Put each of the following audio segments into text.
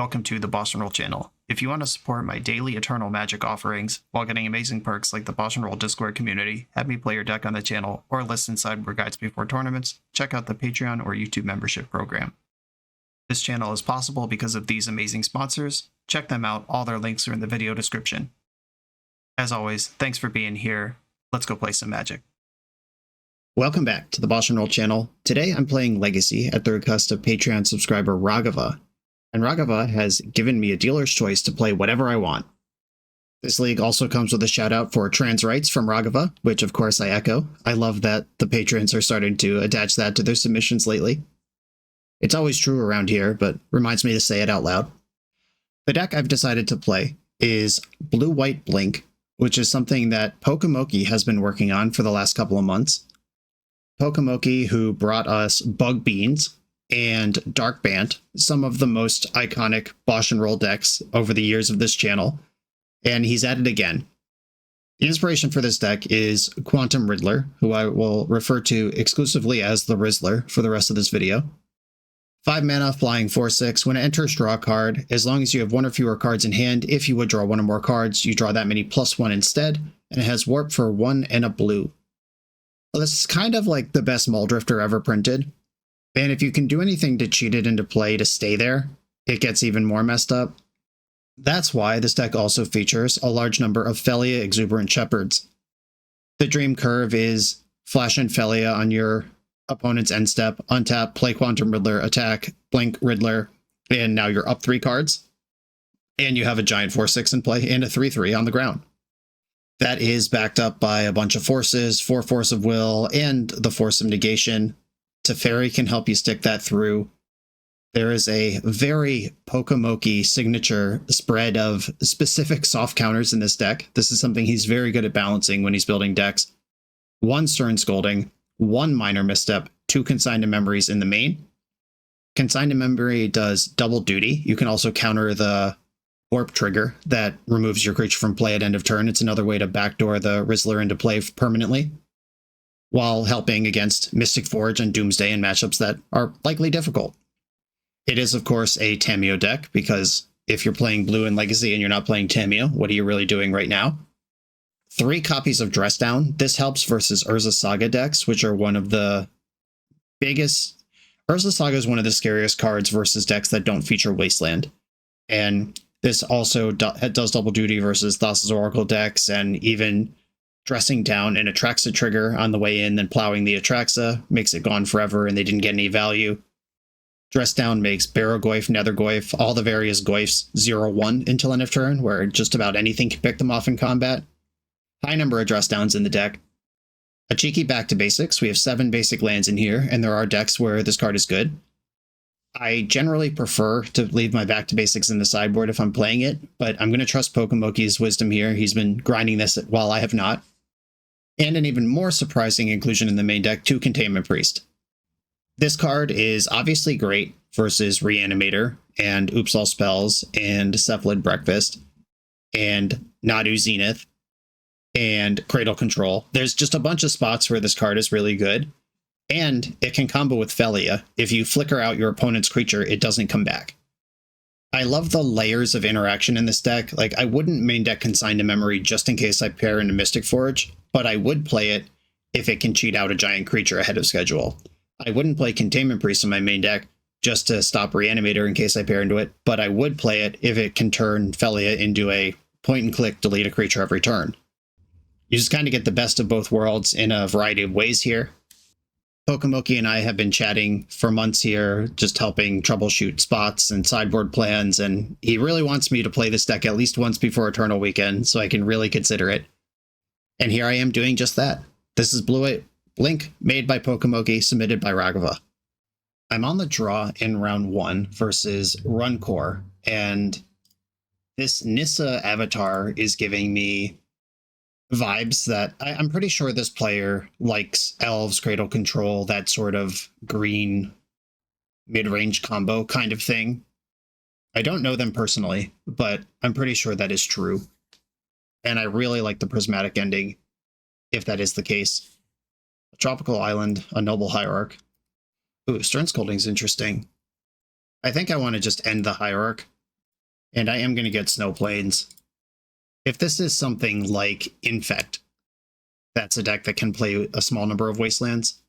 welcome to the BoshNRoll channel. If you want to support my daily Eternal Magic offerings while getting amazing perks like the BoshNRoll Discord community, have me play your deck on the channel, or listen sideboard guides before tournaments, check out the Patreon or YouTube membership program. This channel is possible because of these amazing sponsors. Check them out, all their links are in the video description. As always, thanks for being here. Let's go play some Magic. Welcome back to the BoshNRoll channel. Today I'm playing Legacy at the request of Patreon subscriber Raghava. And Raghava has given me a dealer's choice to play whatever I want. This league also comes with a shout out for trans rights from Raghava, which of course I echo. I love that the patrons are starting to attach that to their submissions lately. It's always true around here, but reminds me to say it out loud. The deck I've decided to play is Blue-White Blink, which is something that Pokemoki has been working on for the last couple of months. Pokemoki, who brought us Bug Beans and Dark Band, some of the most iconic BoshNRoll decks over the years of this channel, and he's at it again. The inspiration for this deck is Quantum Riddler, who I will refer to exclusively as the RIZZLER for the rest of this video. 5 mana, flying 4/6. When it enters, draw a card. As long as you have one or fewer cards in hand, if you would draw one or more cards, you draw that many +1 instead, and it has Warp for 1 and a blue. Well, this is kind of like the best Muldrifter ever printed. And if you can do anything to cheat it into play to stay there, it gets even more messed up. That's why this deck also features a large number of Phelia Exuberant Shepherds. The dream curve is flash in Phelia on your opponent's end step, untap, play Quantum Riddler, attack, blink Riddler, and now you're up 3 cards. And you have a giant 4/6 in play and a 3/3 on the ground. That is backed up by a bunch of forces, 4 Force of Will, and the Force of Negation. Teferi can help you stick that through. There is a very Pokemoki signature spread of specific soft counters in this deck. This is something he's very good at balancing when he's building decks. 1 Stern Scolding, 1 Minor Misstep, 2 Consigned to Memories in the main. Consigned to Memory does double duty. You can also counter the Warp trigger that removes your creature from play at end of turn. It's another way to backdoor the RIZZLER into play permanently, while helping against Mystic Forge and Doomsday in matchups that are likely difficult. It is, of course, a Tamiyo deck, because if you're playing blue in Legacy and you're not playing Tamiyo, what are you really doing right now? 3 copies of Dress Down. This helps versus Urza Saga decks, which are one of the biggest... Urza Saga is one of the scariest cards versus decks that don't feature Wasteland. And this also does double duty versus Thassa's Oracle decks, and even dressing down an Atraxa trigger on the way in, then plowing the Atraxa makes it gone forever and they didn't get any value. Dress down makes Barrogoyf, Nethergoyf, all the various Goyfs 0/1 until end of turn, where just about anything can pick them off in combat. High number of dress downs in the deck. A cheeky back to basics. We have 7 basic lands in here, and there are decks where this card is good. I generally prefer to leave my back to basics in the sideboard if I'm playing it, but I'm going to trust Pokemoki's wisdom here. He's been grinding this while I have not. And an even more surprising inclusion in the main deck, 2 Containment Priest. This card is obviously great versus Reanimator and Oops All Spells and Cephalid Breakfast and Nadu Zenith and Cradle Control. There's just a bunch of spots where this card is really good, and it can combo with Phelia. If you flicker out your opponent's creature, it doesn't come back. I love the layers of interaction in this deck. Like, I wouldn't main deck Consigned to Memory just in case I pair into Mystic Forge, but I would play it if it can cheat out a giant creature ahead of schedule. I wouldn't play Containment Priest in my main deck just to stop Reanimator in case I pair into it, but I would play it if it can turn Phelia into a point-and-click delete a creature every turn. You just kind of get the best of both worlds in a variety of ways here. Pokemoki and I have been chatting for months here, just helping troubleshoot spots and sideboard plans, and he really wants me to play this deck at least once before Eternal Weekend, so I can really consider it. And here I am doing just that. This is Blue-White Blink, made by Pokemoki, submitted by Raghava. I'm on the draw in round 1 versus Runcor, and this Nissa avatar is giving me vibes that I'm pretty sure this player likes Elves, Cradle Control, that sort of green mid-range combo kind of thing. I don't know them personally, but I'm pretty sure that is true. And I really like the Prismatic ending, if that is the case. A Tropical Island, a Noble Hierarch. Ooh, Stern Scolding's interesting. I think I want to just end the Hierarch And I am going to get Snow Plains. If this is something like Infect, that's a deck that can play a small number of Wastelands.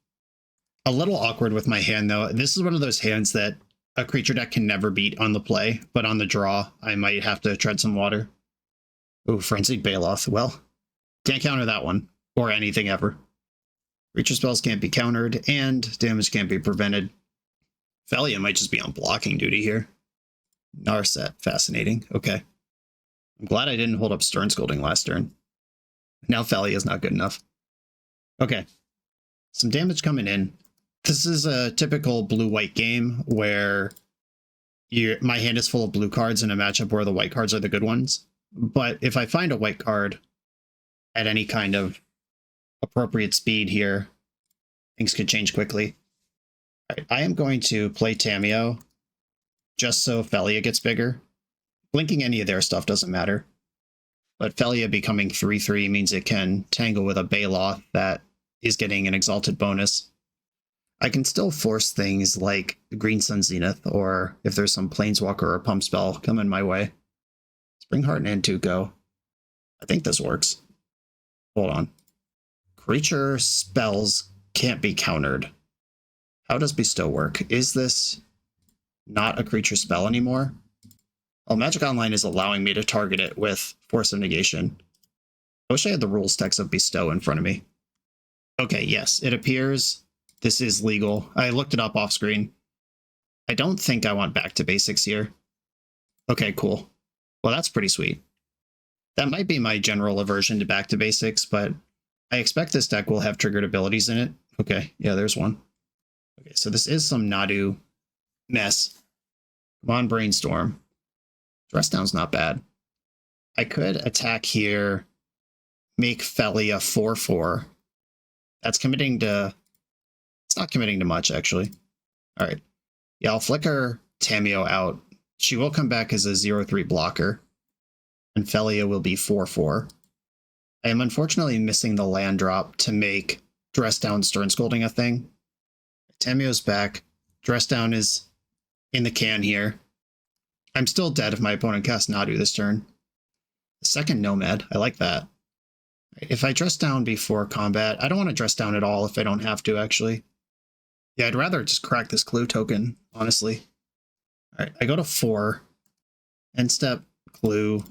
A little awkward with my hand, though. This is one of those hands that a creature deck can never beat on the play, but on the draw, I might have to tread some water. Ooh, Frenzied Baloth. Well, can't counter that one, or anything ever. Creature spells can't be countered, and damage can't be prevented. Phelia might just be on blocking duty here. Narset, fascinating. Okay. I'm glad I didn't hold up Stern Scolding last turn. Now Phelia is not good enough. Okay. Some damage coming in. This is a typical blue-white game where my hand is full of blue cards in a matchup where the white cards are the good ones. But if I find a white card at any kind of appropriate speed here, things could change quickly. All right, I am going to play Tamiyo just so Phelia gets bigger. Blinking any of their stuff doesn't matter. But Phelia becoming 3/3 means it can tangle with a Baloth that is getting an Exalted bonus. I can still force things like Green Sun Zenith, or if there's some Planeswalker or Pump Spell coming my way. Springheart and Antuco. I think this works. Hold on. Creature spells can't be countered. How does Bestow work? Is this not a creature spell anymore? Well, Magic Online is allowing me to target it with Force of Negation. I wish I had the rules text of Bestow in front of me. Okay, yes, it appears this is legal. I looked it up off screen. I don't think I want back to basics here. Okay, cool. Well, that's pretty sweet. That might be my general aversion to back to basics, but I expect this deck will have triggered abilities in it. Okay, yeah, there's one. Okay, so this is some Nadu mess. Come on, Brainstorm. Dress Down's not bad. I could attack here, make Phelia 4/4. That's committing to... It's not committing to much, actually. All right. Yeah, I'll flicker Tamiyo out. She will come back as a 0/3 blocker, and Phelia will be 4/4. I am unfortunately missing the land drop to make Dress Down Stern Scolding a thing. Tamiyo's back. Dress Down is in the can here. I'm still dead if my opponent casts Nadu this turn. The second Nomad, I like that. If I dress down before combat, I don't want to dress down at all if I don't have to, actually. Yeah, I'd rather just crack this Clue token, honestly. All right, I go to 4. End step, Clue.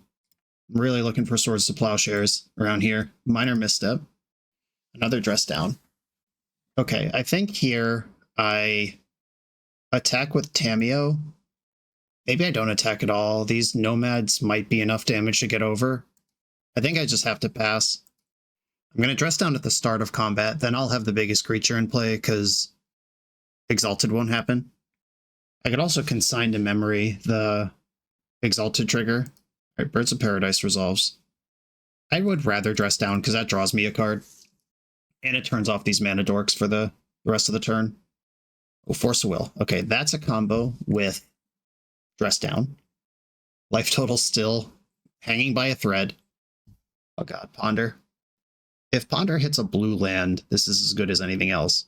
I'm really looking for Swords to Plowshares around here. Minor misstep. Another dress down. Okay, I think here I attack with Tamiyo. Maybe I don't attack at all. These Nomads might be enough damage to get over. I think I just have to pass. I'm going to dress down at the start of combat, then I'll have the biggest creature in play because Exalted won't happen. I could also consign to memory the Exalted trigger. All right, Birds of Paradise resolves. I would rather dress down because that draws me a card. And it turns off these mana dorks for the rest of the turn. Oh, Force of Will. Okay, that's a combo with Dress Down. Life total still hanging by a thread. Oh god, Ponder. If Ponder hits a blue land, this is as good as anything else.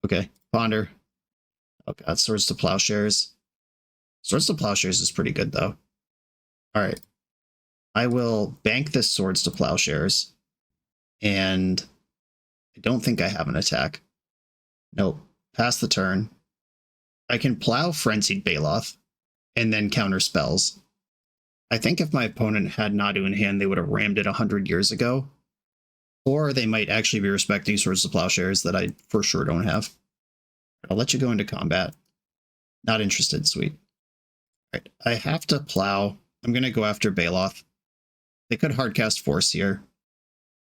Okay, Ponder. Oh god, Swords to Plowshares. Swords to Plowshares is pretty good, though. Alright. I will bank this Swords to Plowshares. And I don't think I have an attack. Nope. Pass the turn. I can plow Frenzied Baloth and then counter spells. I think if my opponent had Nadu in hand, they would have rammed it 100 years ago. Or they might actually be respecting Swords to Plowshares that I for sure don't have. I'll let you go into combat. Not interested, sweet. All right, I have to plow. I'm going to go after Baloth. They could hardcast Force here.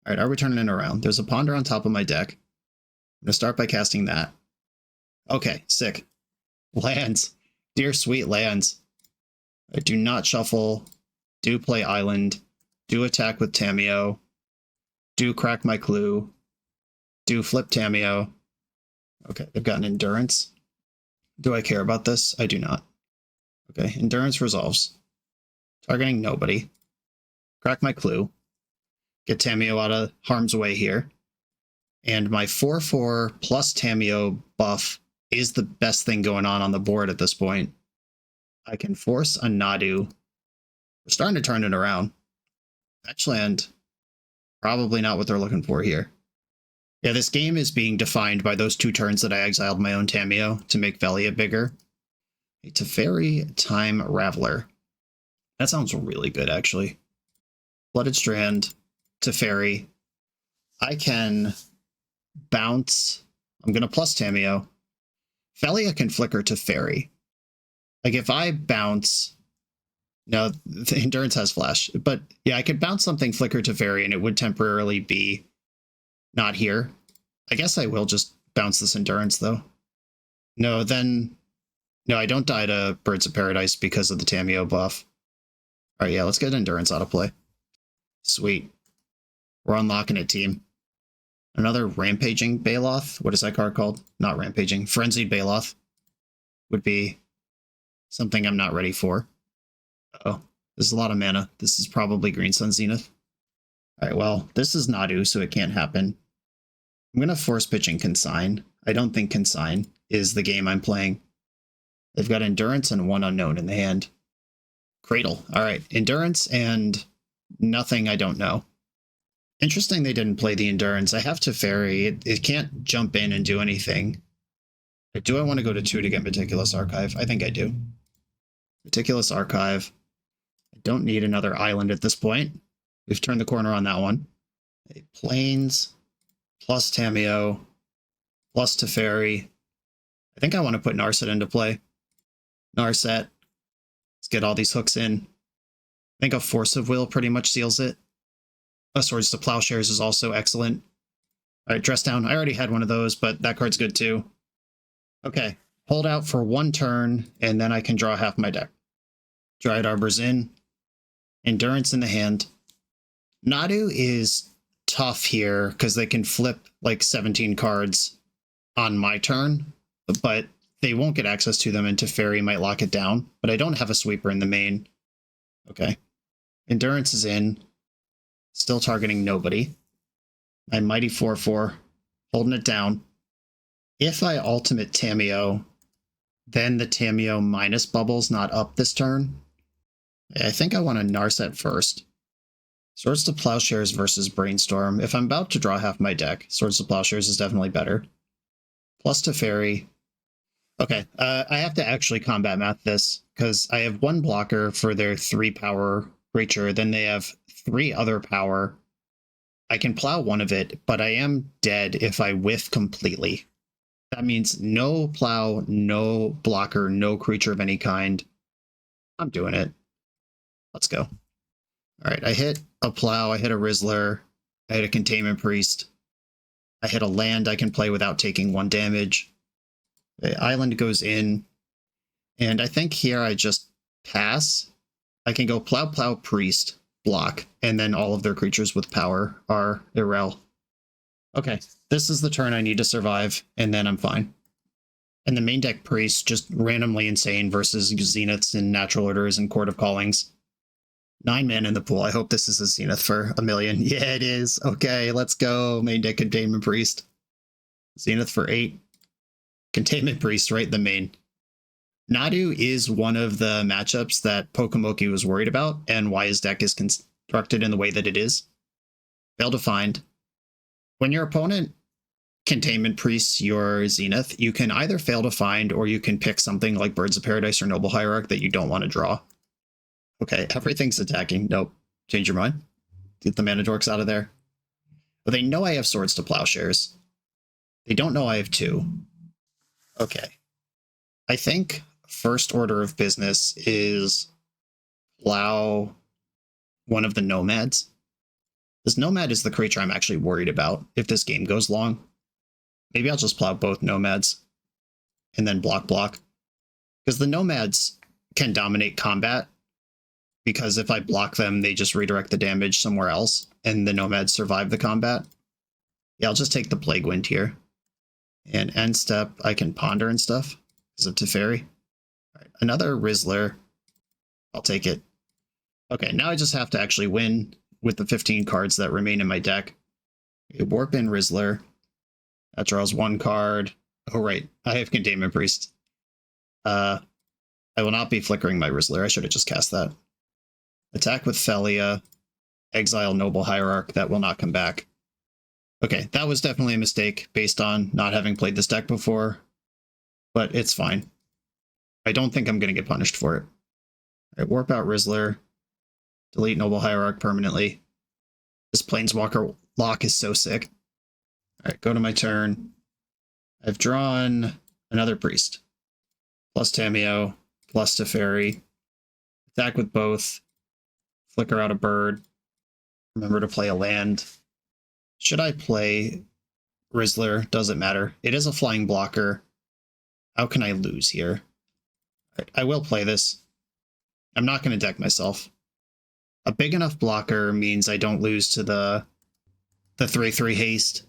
All right, are we turning it around? There's a Ponder on top of my deck. I'm going to start by casting that. Okay, sick. Lands. Dear sweet lands. I do not shuffle. Do play Island. Do attack with Tamiyo. Do crack my Clue. Do flip Tamiyo. Okay, they've got an Endurance. Do I care about this? I do not. Okay, Endurance resolves. Targeting nobody. Crack my Clue. Get Tamiyo out of harm's way here. And my 4/4 plus Tamiyo buff is the best thing going on the board at this point. I can force a Nadu We're starting to turn it around. Fetchland, probably not what they're looking for here. Yeah, this game is being defined by those 2 turns that I exiled my own Tamiyo to make Phelia bigger. A Teferi Time Raveler. That sounds really good, actually. Flooded Strand, Teferi. I can bounce. I'm going to plus Tamiyo. Phelia can flicker Teferi. Like, if I bounce... No, the Endurance has Flash. But, yeah, I could bounce something flicker Teferi, and it would temporarily be not here. I guess I will just bounce this Endurance, though. No, then... No, I don't die to Birds of Paradise because of the Tamiyo buff. Alright, yeah, let's get Endurance out of play. Sweet. We're unlocking it, team. Another Rampaging Baloth. What is that card called? Not Rampaging. Frenzied Baloth would be something I'm not ready for. Uh-oh. There's a lot of mana. This is probably Green Sun Zenith. Alright, well, this is Nadu, so it can't happen. I'm going to force pitching Consign. I don't think Consign is the game I'm playing. They've got Endurance and 1 unknown in the hand. Cradle. Alright, Endurance and nothing I don't know. Interesting they didn't play the Endurance. I have Teferi. It can't jump in and do anything. Do I want to go to 2 to get Meticulous Archive? I think I do. Meticulous Archive. I don't need another island at this point. We've turned the corner on that one. A Plains, plus Tamiyo, plus Teferi. I think I want to put Narset into play. Narset. Let's get all these hooks in. I think a Force of Will pretty much seals it. A Swords to Plowshares is also excellent. Alright, Dress Down. I already had one of those, but that card's good too. Okay, hold out for 1 turn, and then I can draw half my deck. Dryad Arbor's in. Endurance in the hand. Nadu is tough here, because they can flip like 17 cards on my turn, but they won't get access to them, and Teferi might lock it down. But I don't have a sweeper in the main. Okay. Endurance is in. Still targeting nobody. My Mighty 4/4, holding it down. If I ultimate Tamiyo, then the Tamiyo minus bubble's not up this turn. I think I want to Narset first. Swords to Plowshares versus Brainstorm. If I'm about to draw half my deck, Swords to Plowshares is definitely better. Plus Teferi. Okay, I have to actually combat math this, because I have 1 blocker for their 3 power creature, then they have 3 other power. I can plow 1 of it, but I am dead if I whiff completely. That means no plow, no blocker, no creature of any kind. I'm doing it. Let's go. Alright, I hit a plow, I hit a RIZZLER, I hit a Containment Priest, I hit a land I can play without taking 1 damage. The island goes in, and I think here I just pass. I can go Plow, Plow, Priest, block, and then all of their creatures with power are irrel. Okay, this is the turn I need to survive, and then I'm fine. And the main deck Priest, just randomly insane versus Zeniths and Natural Orders and Court of Callings. 9 mana in the pool. I hope this is a Zenith for 1 million. Yeah, it is. Okay, let's go. Main deck Containment Priest. Zenith for 8. Containment Priest right in the main. Nadu is one of the matchups that Pokemoki was worried about, and why his deck is constructed in the way that it is. Fail to find. When your opponent Containment Priests your Zenith, you can either fail to find, or you can pick something like Birds of Paradise or Noble Hierarch that you don't want to draw. Okay, everything's attacking. Nope. Change your mind. Get the Mana Dorks out of there. But they know I have Swords to Plowshares. They don't know I have 2. Okay. I think first order of business is plow one of the Nomads. This Nomad is the creature I'm actually worried about if this game goes long. Maybe I'll just plow both Nomads and then block. Because the Nomads can dominate combat, because if I block them, they just redirect the damage somewhere else, and the Nomads survive the combat. Yeah, I'll just take the Plague Wind here. And end step, I can ponder and stuff. Is it Teferi? All right, another RIZZLER. I'll take it. Okay, now I just have to actually win with the 15 cards that remain in my deck. A Warp in RIZZLER. That draws 1 card. Oh, right. I have Containment Priest. I will not be flickering my RIZZLER. I should have just cast that. Attack with Phelia. Exile Noble Hierarch. That will not come back. Okay, that was definitely a mistake based on not having played this deck before, but it's fine. I don't think I'm going to get punished for it. All right, warp out RIZZLER. Delete Noble Hierarch permanently. This Planeswalker lock is so sick. All right, go to my turn. I've drawn another Priest. Plus Tamiyo, plus Teferi. Attack with both. Flicker out a bird. Remember to play a land. Should I play RIZZLER? Doesn't matter. It is a flying blocker. How can I lose here? I will play this. I'm not going to deck myself. A big enough blocker means I don't lose to the 3/3 haste.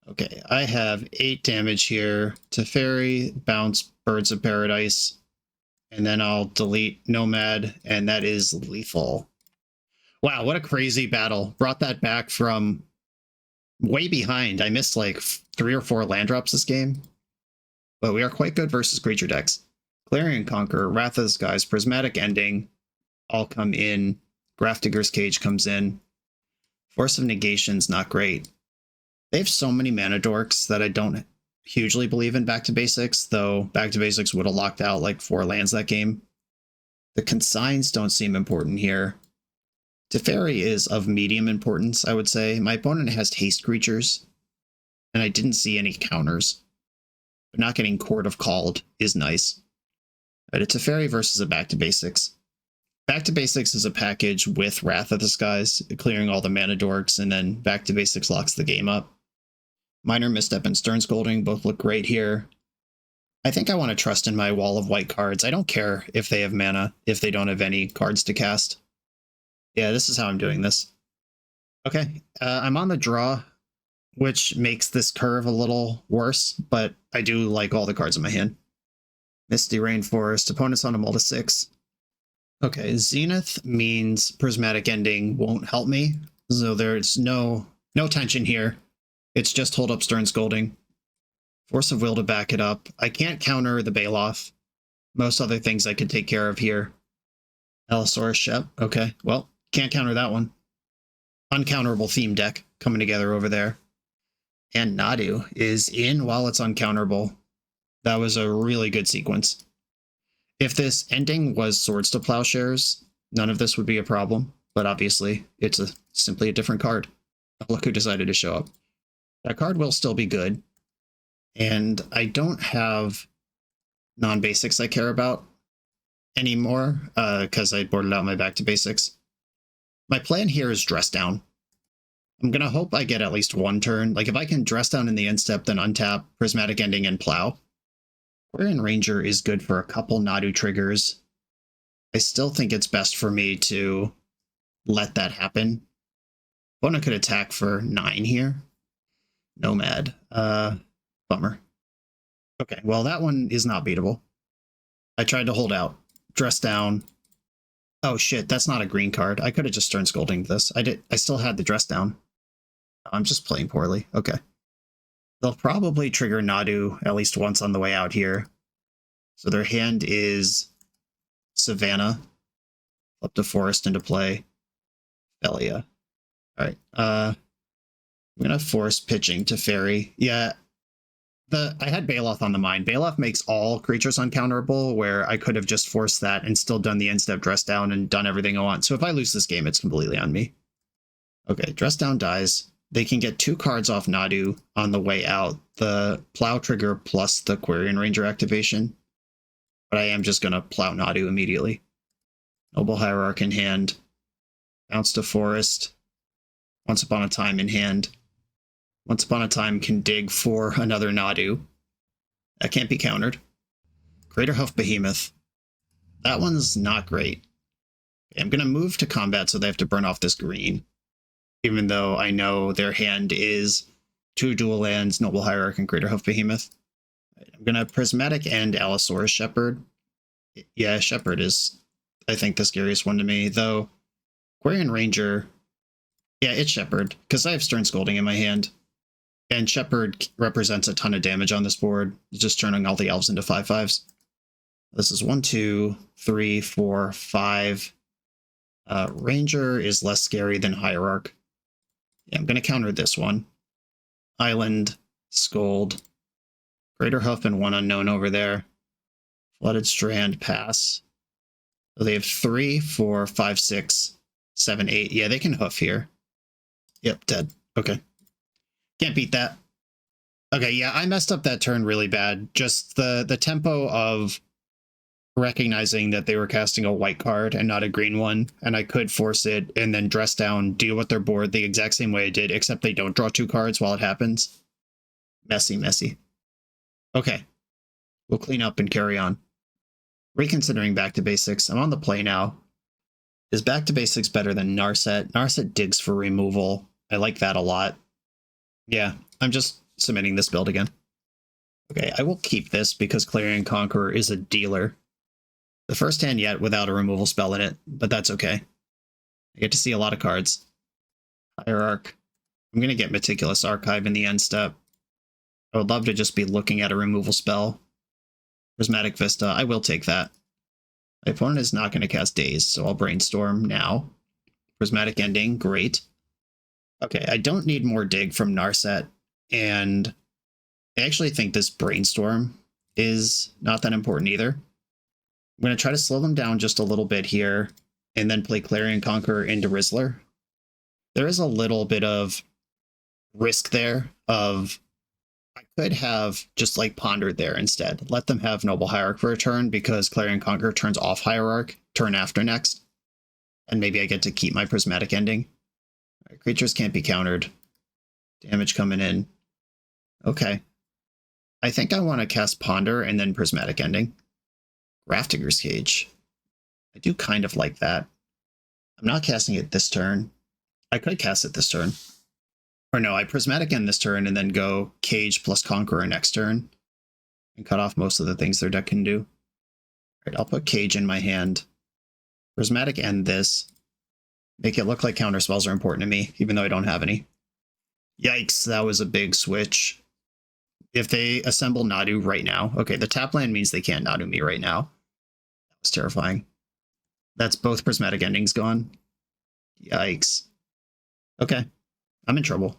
Okay, I have 8 damage here. Teferi, bounce Birds of Paradise, and then I'll delete Nomad, and that is lethal. Wow, what a crazy battle. Brought that back from way behind. I missed like 3 or 4 land drops this game. But we are quite good versus creature decks. Clarion Conqueror, Wrath of the Skies, Prismatic Ending all come in. Grafdigger's Cage comes in. Force of Negation's not great. They have so many mana dorks that I don't hugely believe in Back to Basics, though Back to Basics would have locked out like 4 lands that game. The consigns don't seem important here. Teferi is of medium importance, I would say. My opponent has haste creatures, and I didn't see any counters. But not getting Court of Called is nice. But it's a Teferi versus a Back to Basics. Back to Basics is a package with Wrath of the Skies, clearing all the mana dorks, and then Back to Basics locks the game up. Minor Misstep and Stern Scolding both look great here. I think I want to trust in my wall of white cards. I don't care if they have mana, if they don't have any cards to cast. Yeah, this is how I'm doing this. Okay, I'm on the draw, which makes this curve a little worse, but I do like all the cards in my hand. Misty Rainforest, opponent's on a mull to 6. Okay, Zenith means Prismatic Ending won't help me, so there's no tension here. It's just hold up Stern Scolding. Force of Will to back it up. I can't counter the Baloth. Most other things I could take care of here. Allosaurus Shep, okay, well, can't counter that one. Uncounterable theme deck coming together over there. And Nadu is in while it's uncounterable. That was a really good sequence. If this ending was Swords to Plowshares, none of this would be a problem, but obviously it's simply a different card. Look who decided to show up. That card will still be good, and I don't have non-basics I care about anymore, because I boarded out my Back to Basics. My plan here is Dress Down. I'm going to hope I get at least 1 turn. Like, if I can Dress Down in the end step, then untap, Prismatic Ending, and Plow. Quarian Ranger is good for a couple Nadu triggers. I still think it's best for me to let that happen. Opponent could attack for 9 here. Nomad. Bummer. Okay, well, that one is not beatable. I tried to hold out. Dress Down. Oh shit, that's not a green card. I could have just Stern Scolding this. I still had the Dress Down. I'm just playing poorly. Okay. They'll probably trigger Nadu at least once on the way out here. So their hand is Savannah. Up to Forest into play. Phelia. Alright. I'm gonna force pitching to Fairy. Yeah. I had Baloth on the mind. Baloth makes all creatures uncounterable, where I could have just forced that and still done the end step Dress Down and done everything I want. So if I lose this game, it's completely on me. Okay, Dress Down dies. They can get 2 cards off Nadu on the way out. The Plow trigger plus the Quarian Ranger activation. But I am just going to Plow Nadu immediately. Noble Hierarch in hand. Bounce to Forest. Once Upon a Time in hand. Once Upon a Time can dig for another Nadu. That can't be countered. Craterhoof Behemoth. That one's not great. Okay, I'm going to move to combat so they have to burn off this green. Even though I know their hand is 2 dual lands, Noble Hierarch, and Craterhoof Behemoth. I'm going to Prismatic End Allosaurus Shepherd. Yeah, Shepherd is, I think, the scariest one to me, though Quarian Ranger, yeah, it's Shepherd, because I have Stern Scolding in my hand. And Shepherd represents a ton of damage on this board, just turning all the elves into 5/5s. This is 1, 2, 3, 4, 5. Ranger is less scary than Hierarch. Yeah, I'm going to counter this one. Island, Scold, Greater Hoof, and one unknown over there. Flooded Strand, pass. So they have 3, 4, 5, 6, 7, 8. Yeah, they can hoof here. Yep, dead. Okay. Can't beat that. Okay, yeah, I messed up that turn really bad. Just the tempo of recognizing that they were casting a white card and not a green one, and I could force it and then dress down, deal with their board the exact same way I did, except they don't draw 2 cards while it happens. Messy, messy. Okay. We'll clean up and carry on. Reconsidering Back to Basics. I'm on the play now. Is Back to Basics better than Narset? Narset digs for removal. I like that a lot. Yeah, I'm just submitting this build again. Okay, I will keep this because Clarion Conqueror is a dealer. The first hand yet without a removal spell in it, but that's okay. I get to see a lot of cards. Hierarch. I'm going to get Meticulous Archive in the end step. I would love to just be looking at a removal spell. Prismatic Vista, I will take that. My opponent is not going to cast Daze, so I'll Brainstorm now. Prismatic Ending, great. Okay, I don't need more dig from Narset, and I actually think this Brainstorm is not that important either. I'm going to try to slow them down just a little bit here, and then play Clarion Conqueror into RIZZLER. There is a little bit of risk there of I could have just like pondered there instead. Let them have Noble Hierarch for a turn because Clarion Conqueror turns off Hierarch turn after next. And maybe I get to keep my Prismatic Ending. Right, creatures can't be countered. Damage coming in. Okay. I think I want to cast Ponder and then Prismatic Ending. Grafdigger's Cage. I do kind of like that. I'm not casting it this turn. I could cast it this turn. Or no, I Prismatic End this turn and then go Cage plus Conqueror next turn. And cut off most of the things their deck can do. Alright, I'll put Cage in my hand. Prismatic End this. Make it look like counterspells are important to me, even though I don't have any. Yikes, that was a big switch. If they assemble Nadu right now... Okay, the tap land means they can't Nadu me right now. That was terrifying. That's both Prismatic Endings gone. Yikes. Okay. I'm in trouble.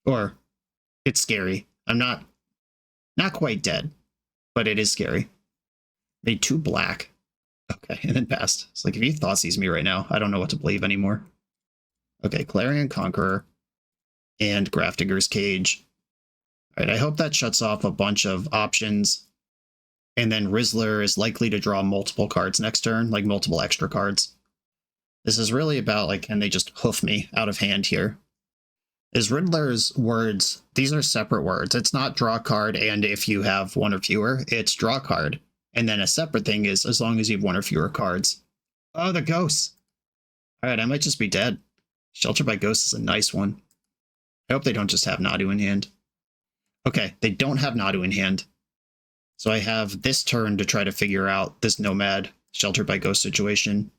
Or, it's scary. I'm not quite dead, but it is scary. Made 2 black. Okay, and then passed. It's like, if you Thoughtseize me right now, I don't know what to believe anymore. Okay, Clarion Conqueror and Grafdigger's Cage. Alright, I hope that shuts off a bunch of options. And then RIZZLER is likely to draw multiple cards next turn, like multiple extra cards. This is really about, like, can they just hoof me out of hand here? Is Riddler's words, these are separate words. It's not draw card and if you have 1 or fewer, it's draw card. And then a separate thing is as long as you have 1 or fewer cards. Oh, the ghosts! Alright, I might just be dead. Shelter by Ghosts is a nice one. I hope they don't just have Nadu in hand. Okay, they don't have Nadu in hand. So I have this turn to try to figure out this Nomad Shelter by Ghost situation.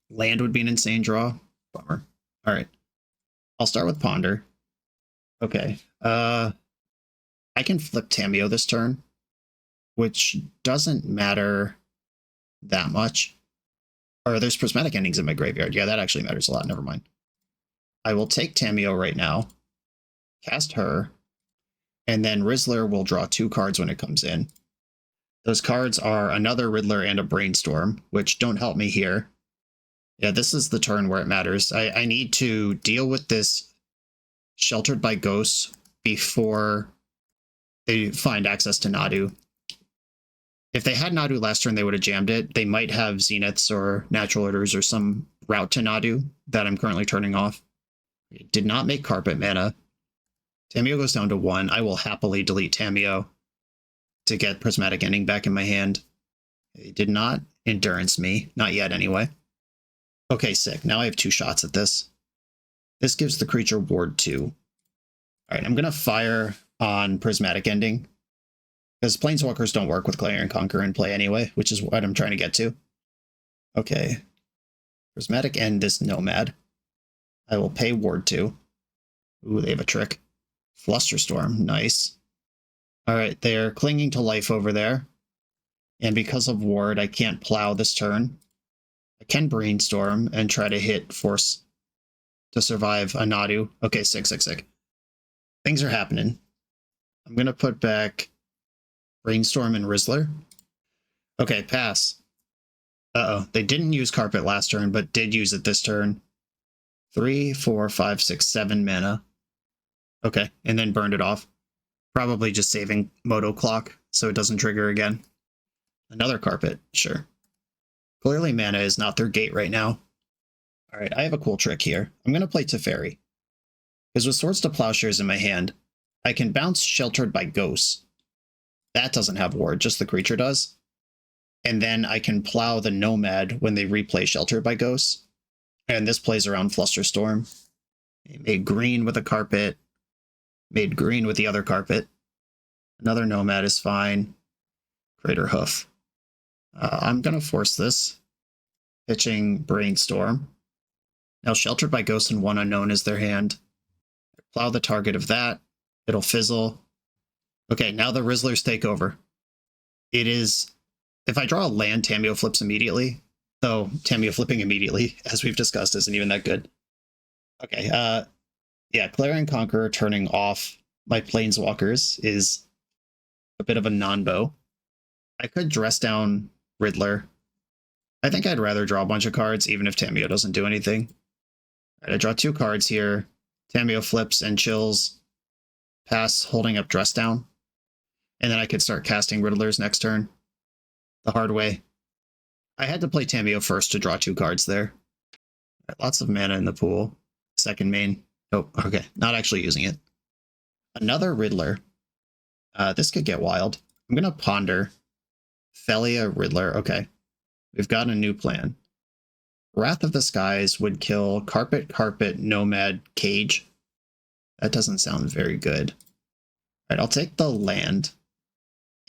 Land would be an insane draw. Bummer. Alright. I'll start with Ponder. Okay. I can flip Tamiyo this turn, which doesn't matter that much. Or there's Prismatic Endings in my graveyard. Yeah, that actually matters a lot. Never mind. I will take Tamiyo right now, cast her, and then RIZZLER will draw 2 cards when it comes in. Those cards are another Riddler and a Brainstorm, which don't help me here. Yeah, this is the turn where it matters. I need to deal with this Sheltered by Ghosts before they find access to Nadu. If they had Nadu last turn, they would have jammed it. They might have Zeniths or Natural Orders or some route to Nadu that I'm currently turning off. It did not make Carpet mana. Tamiyo goes down to 1. I will happily delete Tamiyo to get Prismatic Ending back in my hand. It did not Endurance me. Not yet, anyway. Okay, sick. Now I have 2 shots at this. This gives the creature Ward 2. Alright, I'm going to fire on Prismatic Ending. Because Planeswalkers don't work with Clarion Conqueror in play anyway, which is what I'm trying to get to. Okay. Prismatic End this Nomad. I will pay Ward 2. Ooh, they have a trick. Flusterstorm, nice. Alright, they're clinging to life over there. And because of Ward, I can't plow this turn. I I can Brainstorm and try to hit Force to survive a Nadu. Okay, sick. Things are happening. I'm going to put back Brainstorm and RIZZLER. Okay, pass. Uh-oh, they didn't use Carpet last turn, but did use it this turn. 3, 4, 5, 6, 7 mana. Okay, and then burned it off. Probably just saving Moto Clock so it doesn't trigger again. Another Carpet, sure. Clearly mana is not their gate right now. Alright, I have a cool trick here. I'm going to play Teferi. Because with Swords to Plowshares in my hand, I can bounce Sheltered by Ghosts. That doesn't have ward, just the creature does. And then I can plow the Nomad when they replay Sheltered by Ghosts. And this plays around Flusterstorm. I made green with a Carpet. Made green with the other Carpet. Another Nomad is fine. Crater Hoof. I'm going to force this. Pitching Brainstorm. Now Sheltered by Ghost and One Unknown is their hand. Plow the target of that. It'll fizzle. Okay, now the RIZZLERs take over. It is... If I draw a land, Tamiyo flips immediately. Though Tamiyo flipping immediately, as we've discussed, isn't even that good. Okay, yeah, Clarion Conqueror turning off my Planeswalkers is a bit of a non-bow. I could dress down RIZZLER. I think I'd rather draw a bunch of cards, even if Tamiyo doesn't do anything. All right, I draw 2 cards here. Tamiyo flips and chills. Pass, holding up dress down. And then I could start casting RIZZLERs next turn. The hard way. I had to play Tamiyo first to draw 2 cards there. Right, lots of mana in the pool. Second main. Oh, okay. Not actually using it. Another RIZZLER. This could get wild. I'm going to ponder. Phelia, RIZZLER. Okay. We've got a new plan. Wrath of the Skies would kill Carpet, Nomad, Cage. That doesn't sound very good. All right, I'll take the land.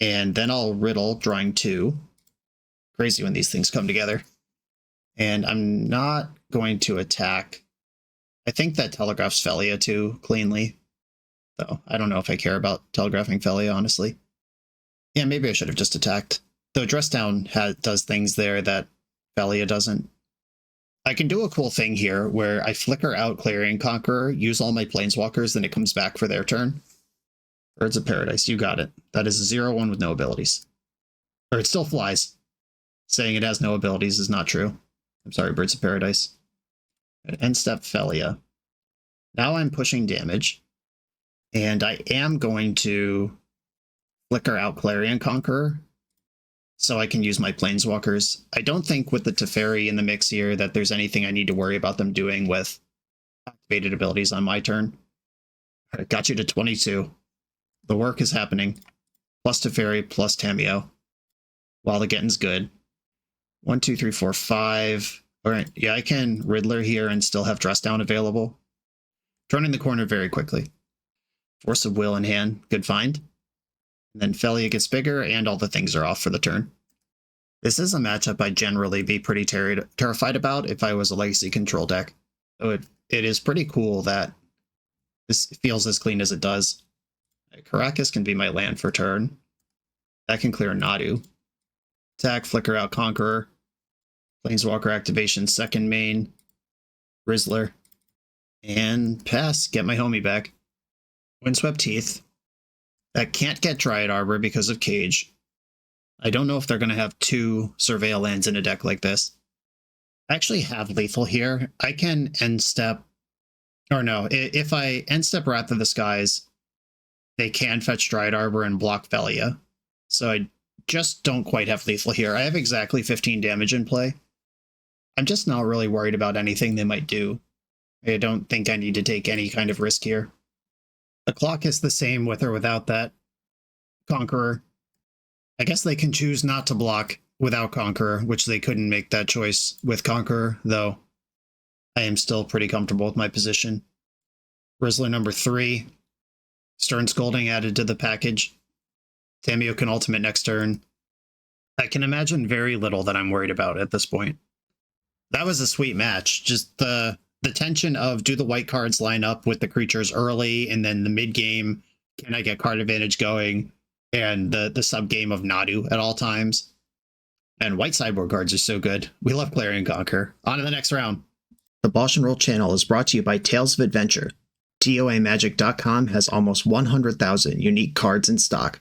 And then I'll riddle, drawing 2. Crazy when these things come together. And I'm not going to attack. I think that telegraphs Phelia too cleanly. Though I don't know if I care about telegraphing Phelia, honestly. Yeah, maybe I should have just attacked. Though Dress Down does things there that Phelia doesn't. I can do a cool thing here where I flicker out Clarion Conqueror, use all my Planeswalkers, then it comes back for their turn. Birds of Paradise, you got it. That is a 0/1 with no abilities. Or it still flies. Saying it has no abilities is not true. I'm sorry, Birds of Paradise. End step Phelia. Now I'm pushing damage. And I am going to flicker out Clarion Conqueror so I can use my Planeswalkers. I don't think with the Teferi in the mix here that there's anything I need to worry about them doing with activated abilities on my turn. All right, got you to 22. The work is happening. Plus Teferi, plus Tamiyo. While the getting's good. 1, 2, 3, 4, 5. All right, yeah, I can RIZZLER here and still have Dress Down available. Turning the corner very quickly. Force of Will in hand, good find. And then Phelia gets bigger and all the things are off for the turn. This is a matchup I'd generally be pretty terrified about if I was a Legacy control deck. So it is pretty cool that this feels as clean as it does. Caracas can be my land for turn. That can clear Nadu. Attack, flicker out Conqueror. Planeswalker activation, second main. RIZZLER. And pass, get my homie back. Windswept Teeth. That can't get Dryad Arbor because of Cage. I don't know if they're going to have 2 Surveil lands in a deck like this. I actually have lethal here. I can end step... Or no, if I end step Wrath of the Skies, they can fetch Dryad Arbor and block Phelia. So I just don't quite have lethal here. I have exactly 15 damage in play. I'm just not really worried about anything they might do. I don't think I need to take any kind of risk here. The clock is the same with or without that Conqueror. I guess they can choose not to block without Conqueror, which they couldn't make that choice with Conqueror, though I am still pretty comfortable with my position. RIZZLER number 3. Stern Scolding added to the package. Tamiyo can ultimate next turn. I can imagine very little that I'm worried about at this point. That was a sweet match. Just the tension of do the white cards line up with the creatures early, and then the mid game, can I get card advantage going, and the sub game of Nadu at all times. And white sideboard cards are so good. We love Clarion Conqueror. On to the next round. The BoshNRoll channel is brought to you by Tales of Adventure. TOAMagic.com has almost 100,000 unique cards in stock.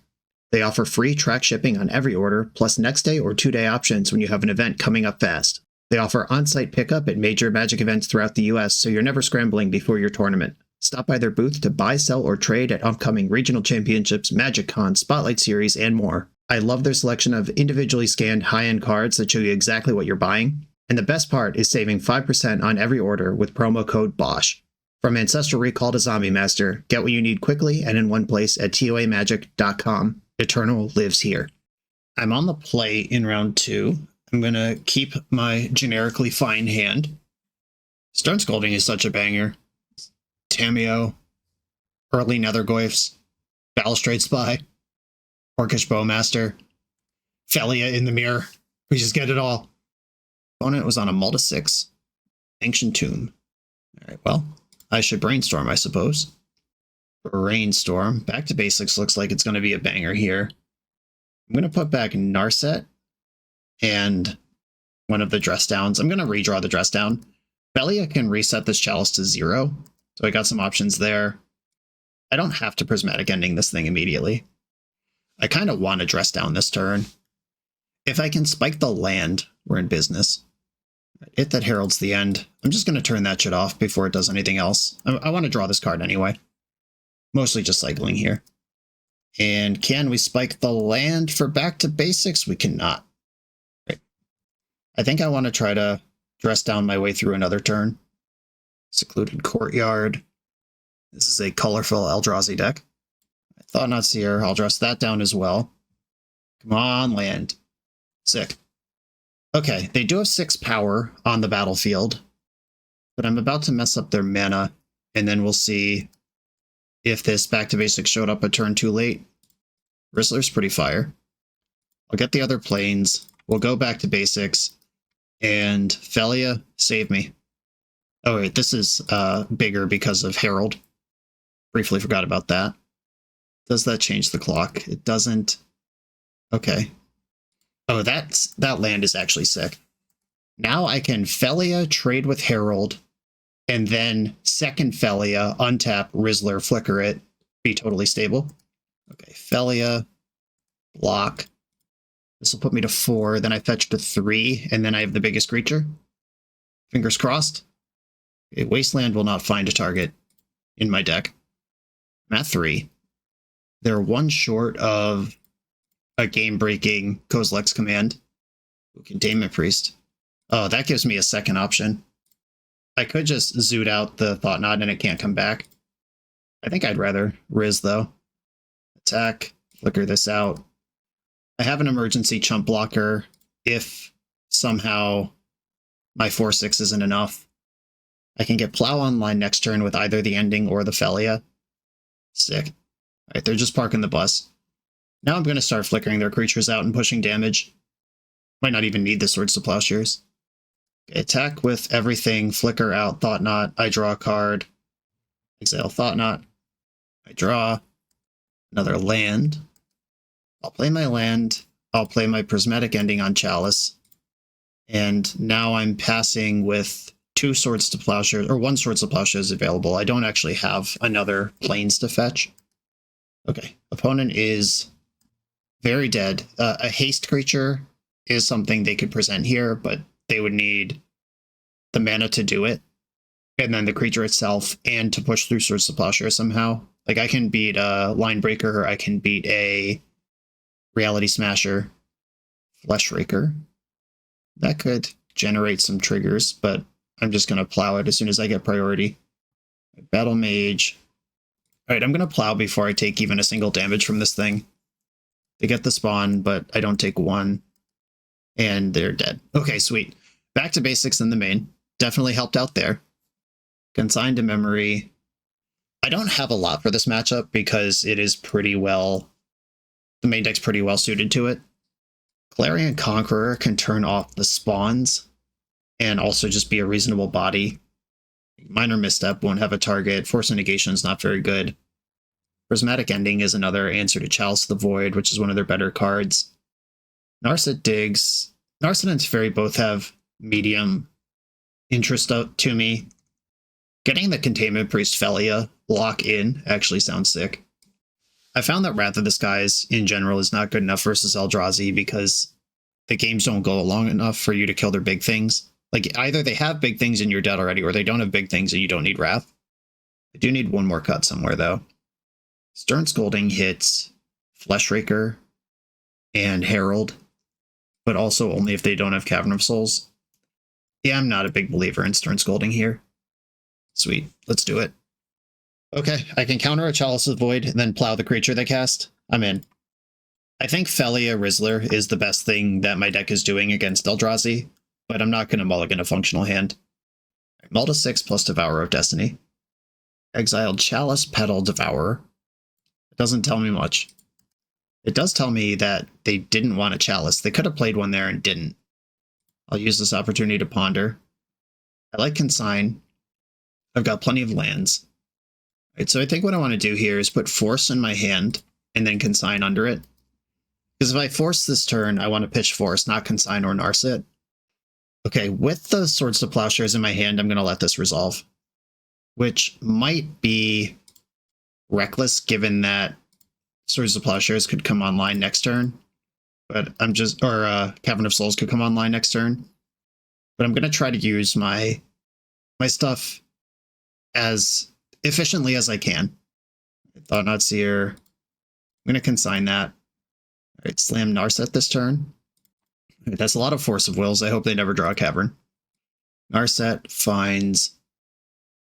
They offer free track shipping on every order, plus next day or 2-day options when you have an event coming up fast. They offer on-site pickup at major Magic events throughout the US, so you're never scrambling before your tournament. Stop by their booth to buy, sell, or trade at upcoming regional championships, Magic Con, Spotlight Series, and more. I love their selection of individually scanned high-end cards that show you exactly what you're buying. And the best part is saving 5% on every order with promo code BOSH. From Ancestral Recall to Zombie Master, get what you need quickly and in one place at TOAMagic.com. Eternal lives here. I'm on the play in round 2. I'm going to keep my generically fine hand. Stone Scolding is such a banger. Tameo, Early Nethergoyfs, Balustrade Spy, Orcish Bowmaster, Phelia in the mirror. We just get it all. Opponent was on a Multa 6. Ancient Tomb. Alright, well, I should brainstorm, I suppose. Brainstorm. Back to Basics looks like it's going to be a banger here. I'm going to put back Narset and one of the dress downs. I'm going to redraw the dress down. Phelia can reset this Chalice to 0, so I got some options there. I don't have to Prismatic Ending this thing immediately. I kind of want to dress down this turn. If I can spike the land, we're in business. It that heralds the end. I'm just going to turn that shit off before it does anything else. I want to draw this card anyway. Mostly just cycling here. And can we spike the land for Back to Basics? We cannot. Right. I think I want to try to dress down my way through another turn. Secluded Courtyard. This is a colorful Eldrazi deck. I thought not Seer. I'll dress that down as well. Come on, land. Sick. Okay, they do have 6 power on the battlefield, but I'm about to mess up their mana, and then we'll see if this Back to Basics showed up a turn too late. RIZZLER's pretty fire. I'll get the other planes. We'll go Back to Basics, and Phelia, save me. Oh wait, this is bigger because of Herald. Briefly forgot about that. Does that change the clock? It doesn't. Okay. Oh, that land is actually sick. Now I can Phelia, trade with Herald, and then second Phelia, untap, RIZZLER, flicker it, be totally stable. Okay, Phelia, block. This will put me to 4, then I fetch to 3, and then I have the biggest creature. Fingers crossed. Okay, Wasteland will not find a target in my deck. I'm at 3. They're 1 short of a game-breaking Kozilek's Command. Containment Priest. Oh, that gives me a second option. I could just zoot out the Thought Knot and it can't come back. I think I'd rather Riz, though. Attack, flicker this out. I have an emergency chump blocker if somehow my 4/6 isn't enough. I can get Plow online next turn with either the ending or the Phelia. Sick. Alright, they're just parking the bus. Now I'm going to start flickering their creatures out and pushing damage. Might not even need the Swords to Plowshares. Okay, attack with everything, flicker out, Thought Knot, I draw a card. Exile Thought Knot. I draw another land. I'll play my land. I'll play my Prismatic Ending on Chalice. And now I'm passing with 2 Swords to Plowshares, or 1 Swords to Plowshares available. I don't actually have another planes to fetch. Okay, opponent is very dead. A haste creature is something they could present here, but they would need the mana to do it, and then the creature itself, and to push through Swords to Plowshare somehow. Like, I can beat a Line Breaker, I can beat a Reality Smasher, Flesh Raker. That could generate some triggers, but I'm just going to plow it as soon as I get priority. Battle Mage. Alright, I'm going to plow before I take even a single damage from this thing. They get the spawn, but I don't take 1. And they're dead. Okay, sweet. Back to Basics in the main. Definitely helped out there. Consigned to Memory. I don't have a lot for this matchup because it is pretty well... The main deck's pretty well suited to it. Clarion Conqueror can turn off the spawns and also just be a reasonable body. Minor Misstep won't have a target. Force of Negation is not very good. Prismatic Ending is another answer to Chalice of the Void, which is one of their better cards. Narset Digs Narset and Teferi both have medium interest to me. Getting the Containment Priest Phelia lock in actually sounds sick. I found that Wrath of the Skies in general is not good enough versus Eldrazi because the games don't go long enough for you to kill their big things. Like, either they have big things and you're dead already, or they don't have big things and you don't need Wrath. I do need one more cut somewhere, though. Stern Scolding hits Fleshraker and Herald, but also only if they don't have Cavern of Souls. Yeah, I'm not a big believer in Stern Scolding here. Sweet, let's do it. Okay, I can counter a Chalice of Void and then plow the creature they cast. I'm in. I think Phelia RIZZLER is the best thing that my deck is doing against Eldrazi, but I'm not going to mulligan a functional hand. Mull to 6 plus Devourer of Destiny. Exiled Chalice, Petal, Devourer. It doesn't tell me much. It does tell me that they didn't want a Chalice. They could have played one there and didn't. I'll use this opportunity to ponder. I like Consign. I've got plenty of lands. Right, so I think what I want to do here is put Force in my hand and then Consign under it. Because if I force this turn, I want to pitch Force, not Consign or Narset. Okay, with the Swords to Plowshares in my hand, I'm going to let this resolve. Which might be reckless given that Swords to Plowshares could come online next turn. But I'm just, or Cavern of Souls could come online next turn. But I'm going to try to use my stuff as efficiently as I can. Thought-Knot Seer. I'm going to consign that. All right, slam Narset this turn. Right, that's a lot of Force of Wills. I hope they never draw a Cavern. Narset finds...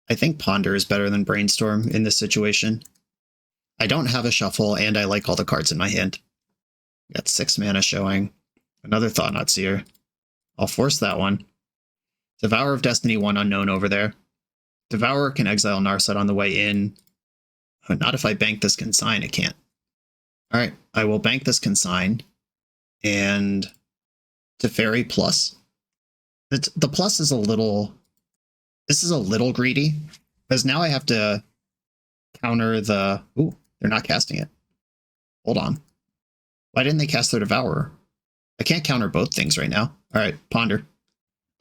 I think Ponder is better than Brainstorm in this situation. I don't have a Shuffle, and I like all the cards in my hand. Got 6 mana showing. Another Thought-Knot Seer. I'll force that one. Devourer of Destiny, 1 unknown over there. Devourer can exile Narset on the way in. Not if I bank this Consign, it can't. Alright, I will bank this Consign. And Teferi plus. The plus is a little... This is a little greedy. Because now I have to counter the... Ooh, they're not casting it. Hold on. Why didn't they cast their Devourer? I can't counter both things right now. Alright, Ponder.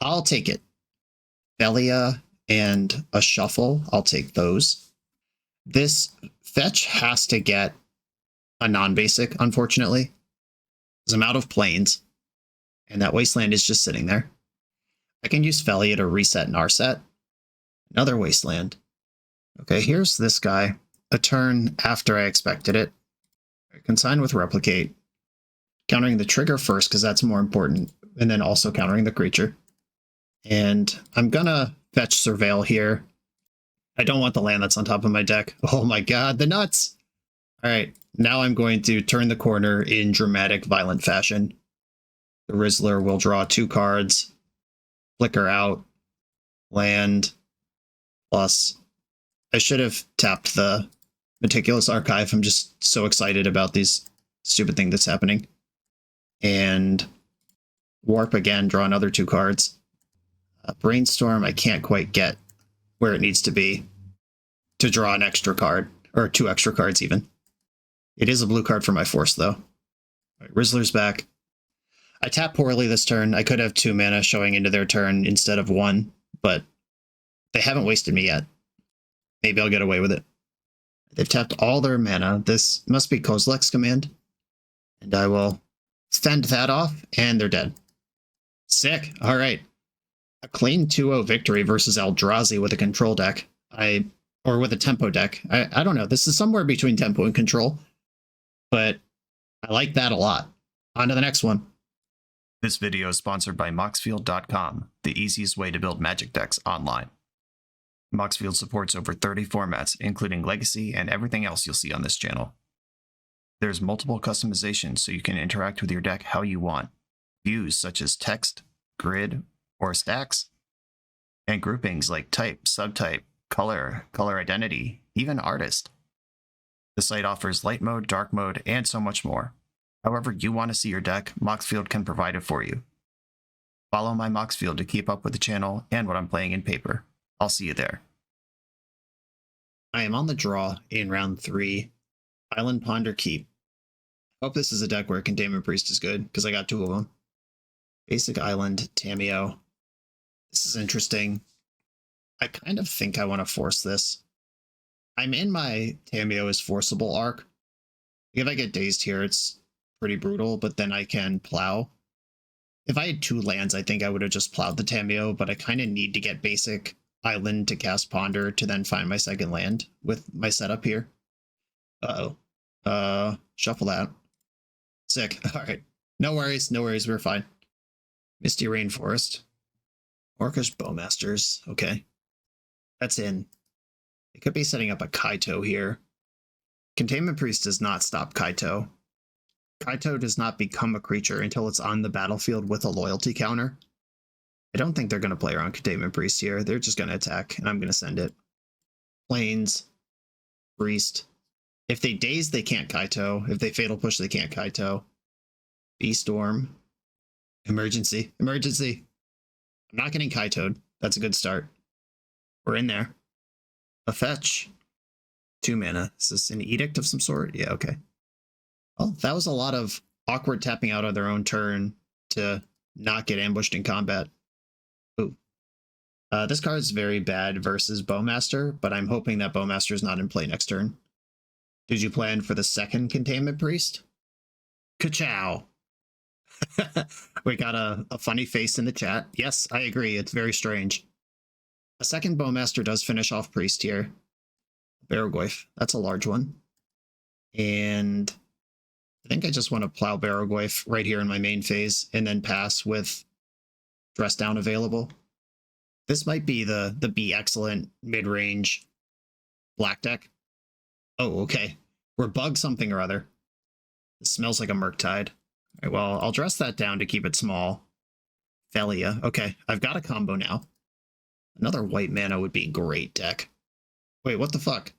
I'll take it. Phelia and a Shuffle, I'll take those. This fetch has to get a non-basic, unfortunately. Because I'm out of planes. And that Wasteland is just sitting there. I can use Phelia to reset Narset. Another Wasteland. Okay, here's this guy. A turn after I expected it. Consign with Replicate. Countering the trigger first, because that's more important. And then also countering the creature. And I'm gonna fetch Surveil here. I don't want the land that's on top of my deck. Oh my god, the nuts! Alright, now I'm going to turn the corner in dramatic, violent fashion. The RIZZLER will draw 2 cards. Flicker out. Land. Plus. I should have tapped the Meticulous Archive. I'm just so excited about these stupid thing that's happening. And Warp again, draw another 2 cards. Brainstorm, I can't quite get where it needs to be to draw an extra card, or 2 extra cards even. It is a blue card for my Force, though. Right, RIZZLER's back. I tap poorly this turn. I could have 2 mana showing into their turn instead of 1, but they haven't wasted me yet. Maybe I'll get away with it. They've tapped all their mana. This must be Kozilek's command. And I will fend that off, and they're dead. Sick. All right. A clean 2-0 victory versus Eldrazi with a control deck. Or with a tempo deck. I don't know. This is somewhere between tempo and control. But I like that a lot. On to the next one. This video is sponsored by Moxfield.com, the easiest way to build Magic decks online. Moxfield supports over 30 formats, including Legacy and everything else you'll see on this channel. There's multiple customizations so you can interact with your deck how you want. Views such as text, grid, or stacks. And groupings like type, subtype, color, color identity, even artist. The site offers light mode, dark mode, and so much more. However you want to see your deck, Moxfield can provide it for you. Follow my Moxfield to keep up with the channel and what I'm playing in paper. I'll see you there. I am on the draw in round 3. Island Ponder Keep. Hope this is a deck where Containment Priest is good, because I got 2 of them. Basic Island, Tameo. This is interesting. I kind of think I want to force this. I'm in my Tameo is forcible arc. If I get dazed here, it's pretty brutal, but then I can plow. If I had 2 lands, I think I would have just plowed the Tameo, but I kind of need to get basic Island to cast Ponder to then find my second land with my setup here. Uh-oh. Shuffle that. Sick. Alright. No worries, we're fine. Misty Rainforest. Orcish Bowmasters. Okay. That's in. It could be setting up a Kaito here. Containment Priest does not stop Kaito. Kaito does not become a creature until it's on the battlefield with a loyalty counter. I don't think they're going to play around Containment Priest here. They're just going to attack, and I'm going to send it. Plains. Priest. If they daze, they can't Kaito. If they Fatal Push, they can't Kaito. B-Storm. Emergency. Emergency. I'm not getting Kaito'd. That's a good start. We're in there. A fetch. 2 mana. Is this an edict of some sort? Yeah, okay. Well, that was a lot of awkward tapping out on their own turn to not get ambushed in combat. Ooh. This card is very bad versus Bowmaster, but I'm hoping that Bowmaster is not in play next turn. Did you plan for the second Containment Priest? Ka-chow! We got a funny face in the chat. Yes, I agree. It's very strange. A second Bowmaster does finish off Priest here. Barrogoyf. That's a large one. And I think I just want to plow Barrogoyf right here in my main phase and then pass with Dress Down available. This might be the Be Excellent mid-range black deck. Oh, okay. We're bug something or other. It smells like a Murktide. All right, well, I'll dress that down to keep it small. Phelia. Okay, I've got a combo now. Another white mana would be great deck. Wait, what the fuck?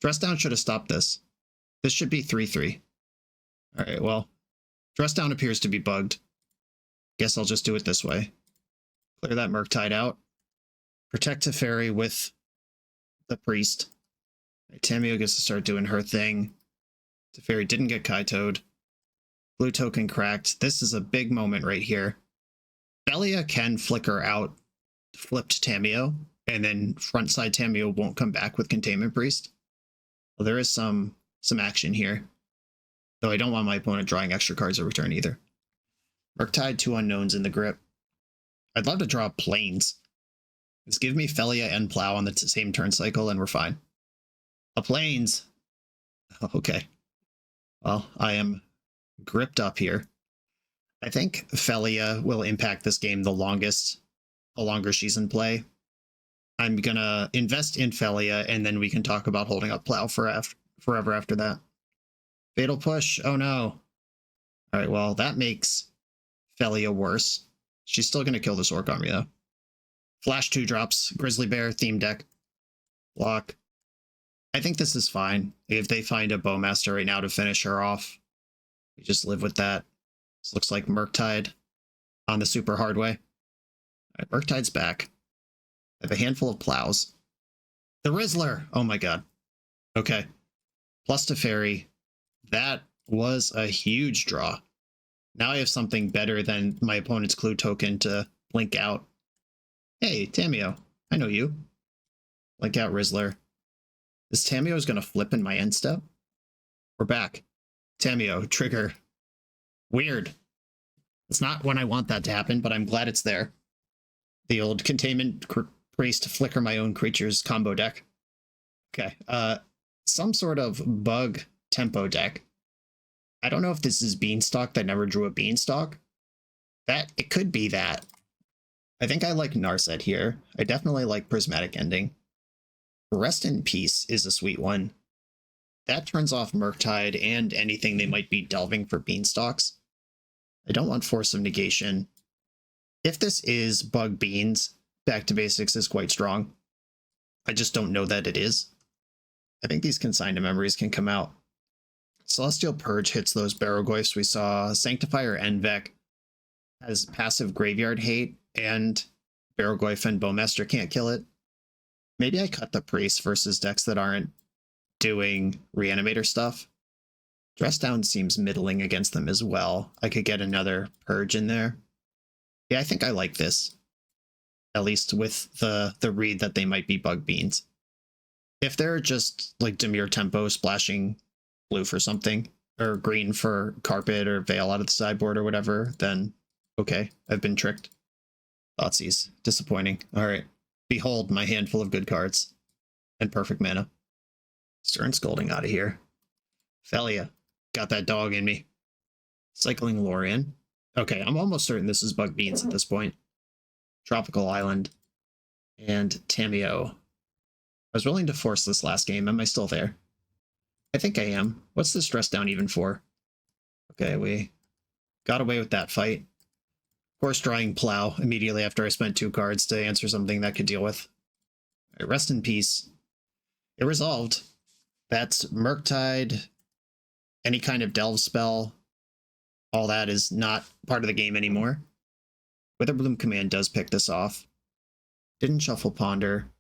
Dress Down should have stopped this. This should be 3/3. Alright, well, Dress Down appears to be bugged. Guess I'll just do it this way. Clear that Murktide out. Protect Teferi with the Priest. Right, Tameo gets to start doing her thing. Teferi didn't get Kaito'd. Blue token cracked. This is a big moment right here. Phelia can flicker out flipped Tameo, and then frontside Tameo won't come back with Containment Priest. Well, there is some action here. Though I don't want my opponent drawing extra cards at return either. Murktide, 2 unknowns in the grip. I'd love to draw Plains. Just give me Phelia and Plow on the same turn cycle and we're fine. A Plains! Okay. Well, I am gripped up here. I think Phelia will impact this game the longer she's in play. I'm gonna invest in Phelia, and then we can talk about holding up Plow forever after that. Fatal Push, oh no. Alright, well, that makes Phelia worse. She's still gonna kill this Orc Army, though. Flash 2-drops, Grizzly Bear, theme deck. Block. I think this is fine. If they find a Bowmaster right now to finish her off, we just live with that. This looks like Murktide on the super hard way. Alright, Murktide's back. I have a handful of Plows. The RIZZLER! Oh my god. Okay. Plus Teferi. That was a huge draw. Now I have something better than my opponent's clue token to blink out. Hey, Tameo. I know you. Blink out RIZZLER. This Tameo is going to flip in my end step. We're back. Tameo, trigger. Weird. It's not when I want that to happen, but I'm glad it's there. The old Containment Priest flicker my own creatures combo deck. Okay. Some sort of bug tempo deck. I don't know if this is Beanstalk that never drew a Beanstalk. It could be that. I think I like Narset here. I definitely like Prismatic Ending. Rest in Peace is a sweet one. That turns off Murktide and anything they might be delving for Beanstalks. I don't want Force of Negation. If this is Bug Beans, Back to Basics is quite strong. I just don't know that it is. I think these Consigned to Memories can come out. Celestial Purge hits those Barrogoyfs we saw. Sanctifier Envec has passive Graveyard Hate, and Barrogoyf and Bowmaster can't kill it. Maybe I cut the Priest versus decks that aren't doing Reanimator stuff. Dress Down seems middling against them as well. I could get another Purge in there. Yeah, I think I like this. At least with the read that they might be bug beans. If they're just like Demir Tempo splashing blue for something, or green for carpet or veil out of the sideboard or whatever, then okay, I've been tricked. Thoughtseize. Disappointing. Alright. Behold my handful of good cards. And perfect mana. Stern Scolding out of here. Phelia. Got that dog in me. Cycling Lorian. Okay, I'm almost certain this is bug beans at this point. Tropical Island. And Tameo. I was willing to force this last game. Am I still there? I think I am. What's this dress down even for? Okay, we got away with that fight. Of course, drawing Plow immediately after I spent 2 cards to answer something that could deal with. Right, rest in peace. It resolved. That's Murktide, any kind of delve spell. All that is not part of the game anymore. Witherbloom Command does pick this off. Didn't shuffle Ponder.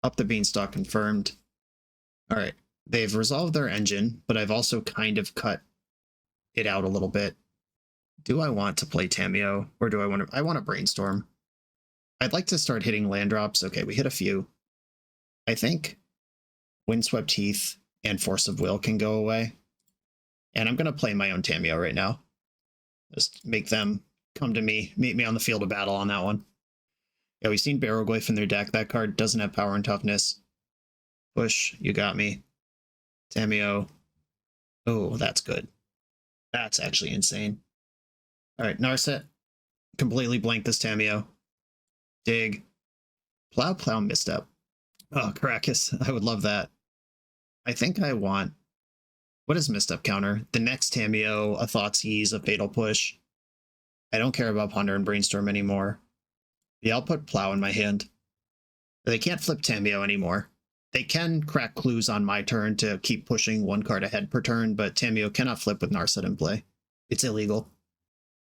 Up the Beanstalk confirmed. Alright, they've resolved their engine, but I've also kind of cut it out a little bit. Do I want to play Tameo, or do I want to... I want to Brainstorm. I'd like to start hitting land drops. Okay, we hit a few. I think Windswept Heath and Force of Will can go away. And I'm going to play my own Tameo right now. Just make them come to me, meet me on the field of battle on that one. Yeah, we've seen Barrowglyph in their deck. That card doesn't have power and toughness. Push, you got me. Tameo. Oh, that's good. That's actually insane. Alright, Narset. Completely blank this Tameo. Dig. Plow misstep. Oh, Caracas. I would love that. I think I want... What is misstep counter? The next Tameo, a Thoughtseize, a Fatal Push. I don't care about Ponder and Brainstorm anymore. Yeah, I'll put Plow in my hand. They can't flip Tameo anymore. They can crack clues on my turn to keep pushing 1 card ahead per turn, but Tameo cannot flip with Narset in play. It's illegal.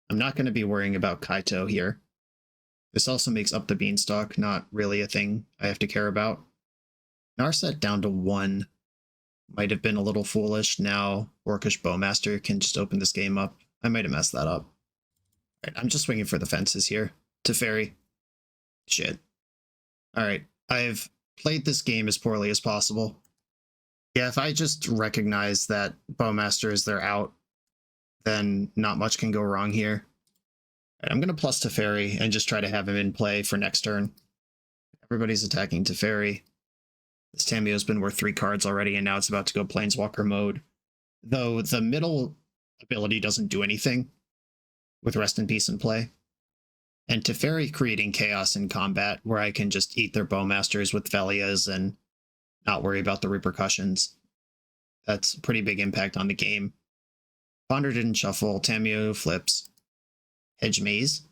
I'm not going to be worrying about Kaito here. This also makes Up the Beanstalk not really a thing I have to care about. Narset down to 1 might have been a little foolish. Now Orcish Bowmaster can just open this game up. I might have messed that up. Alright, I'm just swinging for the fences here. Teferi. Shit. Alright, I've played this game as poorly as possible. Yeah, if I just recognize that Bowmaster is their out, then not much can go wrong here. Right, I'm going to plus Teferi and just try to have him in play for next turn. Everybody's attacking Teferi. This Tameo's been worth 3 cards already, and now it's about to go Planeswalker mode. Though the middle ability doesn't do anything with Rest in Peace in play. And Teferi creating chaos in combat, where I can just eat their Bowmasters with Phelias and not worry about the repercussions. That's a pretty big impact on the game. Ponder didn't shuffle. Tameo flips. Hedge Maze.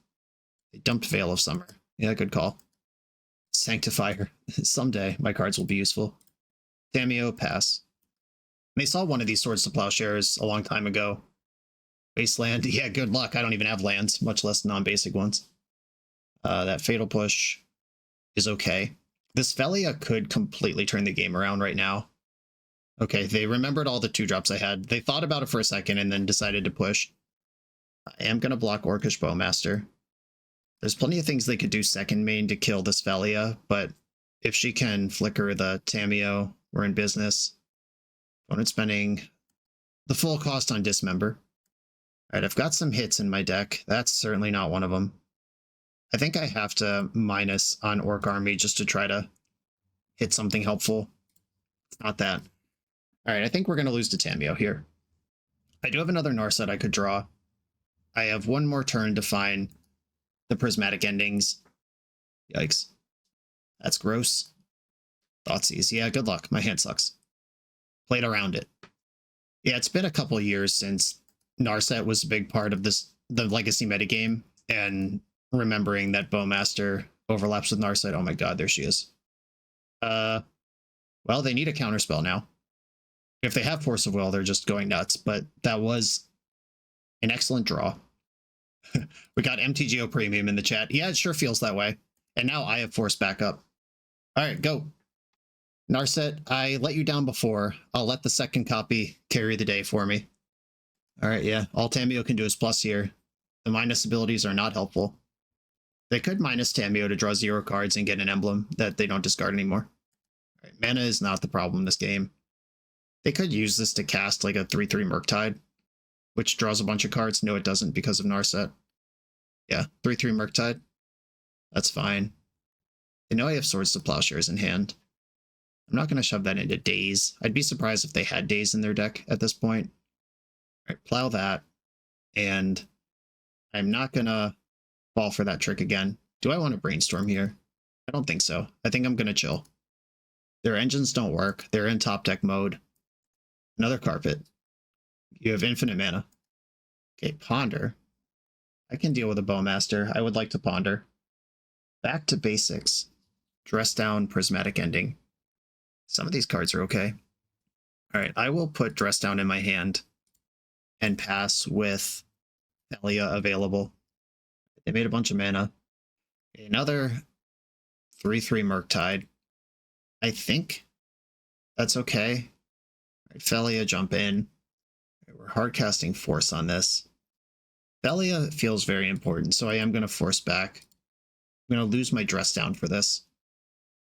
They dumped Veil of Summer. Yeah, good call. Sanctifier. Someday my cards will be useful. Tameo, pass. They saw one of these Swords to Plowshares a long time ago. Wasteland. Yeah, good luck. I don't even have lands, much less non-basic ones. That Fatal Push is okay. This Phelia could completely turn the game around right now. Okay, they remembered all the 2-drops I had. They thought about it for a second and then decided to push. I am going to block Orcish Bowmaster. There's plenty of things they could do second main to kill this Phelia, but if she can flicker the Tameo, we're in business. Opponent spending the full cost on Dismember. Alright, I've got some hits in my deck. That's certainly not one of them. I think I have to minus on Orc Army just to try to hit something helpful. It's not that. Alright, I think we're going to lose to Tameo here. I do have another Narset I could draw. I have one more turn to find the Prismatic Endings. Yikes. That's gross. Thoughtseize. Yeah, good luck. My hand sucks. Played around it. Yeah, it's been a couple years since Narset was a big part of the Legacy metagame, and remembering that Bowmaster overlaps with Narset. Oh my god, there she is. Well, they need a counterspell now. If they have Force of Will, they're just going nuts, but that was an excellent draw. We got MTGO Premium in the chat. Yeah, it sure feels that way. And now I have Force back up. Alright, go. Narset, I let you down before. I'll let the second copy carry the day for me. Alright, yeah. All Tameo can do is plus here. The minus abilities are not helpful. They could minus Tamio to draw 0 cards and get an emblem that they don't discard anymore. All right, mana is not the problem in this game. They could use this to cast like a 3/3 Murktide, which draws a bunch of cards. No, it doesn't because of Narset. Yeah, 3/3 Murktide. That's fine. They know I have Swords to Plowshares in hand. I'm not going to shove that into Daze. I'd be surprised if they had Daze in their deck at this point. All right, plow that. And I'm not going to fall for that trick again. Do I want to Brainstorm here? I don't think so. I think I'm going to chill. Their engines don't work. They're in top deck mode. Another Carpet. You have infinite mana. Okay, Ponder. I can deal with a Bowmaster. I would like to Ponder. Back to basics. Dress down, Prismatic Ending. Some of these cards are okay. All right, I will put Dress Down in my hand and pass with Phelia available. They made a bunch of mana. Another 3/3 Murktide. I think that's okay. All right, Phelia, jump in. We're hardcasting Force on this. Phelia feels very important, so I am going to Force back. I'm going to lose my Dress Down for this.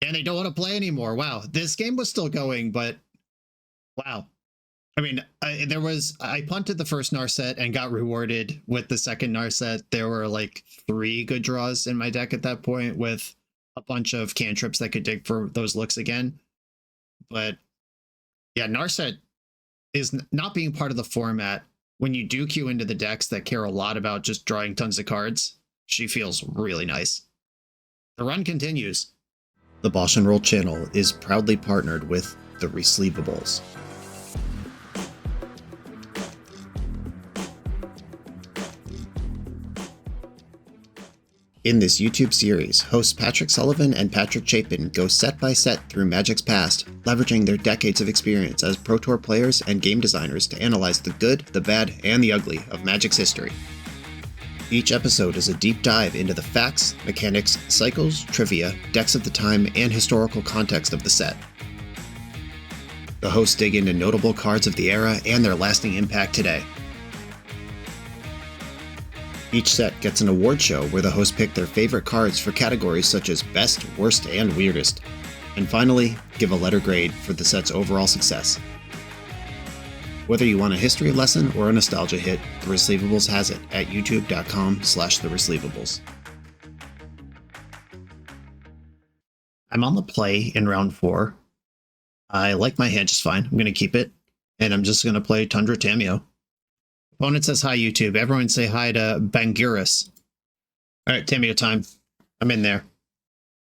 And they don't want to play anymore. Wow, this game was still going, but wow. I mean, I punted the first Narset and got rewarded with the second Narset. There were like 3 good draws in my deck at that point with a bunch of cantrips that could dig for those looks again. But yeah, Narset is not being part of the format. When you do queue into the decks that care a lot about just drawing tons of cards, she feels really nice. The run continues. The BoshNRoll channel is proudly partnered with the RIZZLER. In this YouTube series, hosts Patrick Sullivan and Patrick Chapin go set by set through Magic's past, leveraging their decades of experience as Pro Tour players and game designers to analyze the good, the bad, and the ugly of Magic's history. Each episode is a deep dive into the facts, mechanics, cycles, trivia, decks of the time, and historical context of the set. The hosts dig into notable cards of the era and their lasting impact today. Each set gets an award show where the hosts pick their favorite cards for categories such as Best, Worst, and Weirdest. And finally, give a letter grade for the set's overall success. Whether you want a history lesson or a nostalgia hit, the RIZZLER has it at youtube.com/theRIZZLER. I'm on the play in round 4. I like my hand just fine. I'm going to keep it. And I'm just going to play Tundra Tamio. Opponent says hi, YouTube. Everyone say hi to Banguris. All right, Tamio time. I'm in there.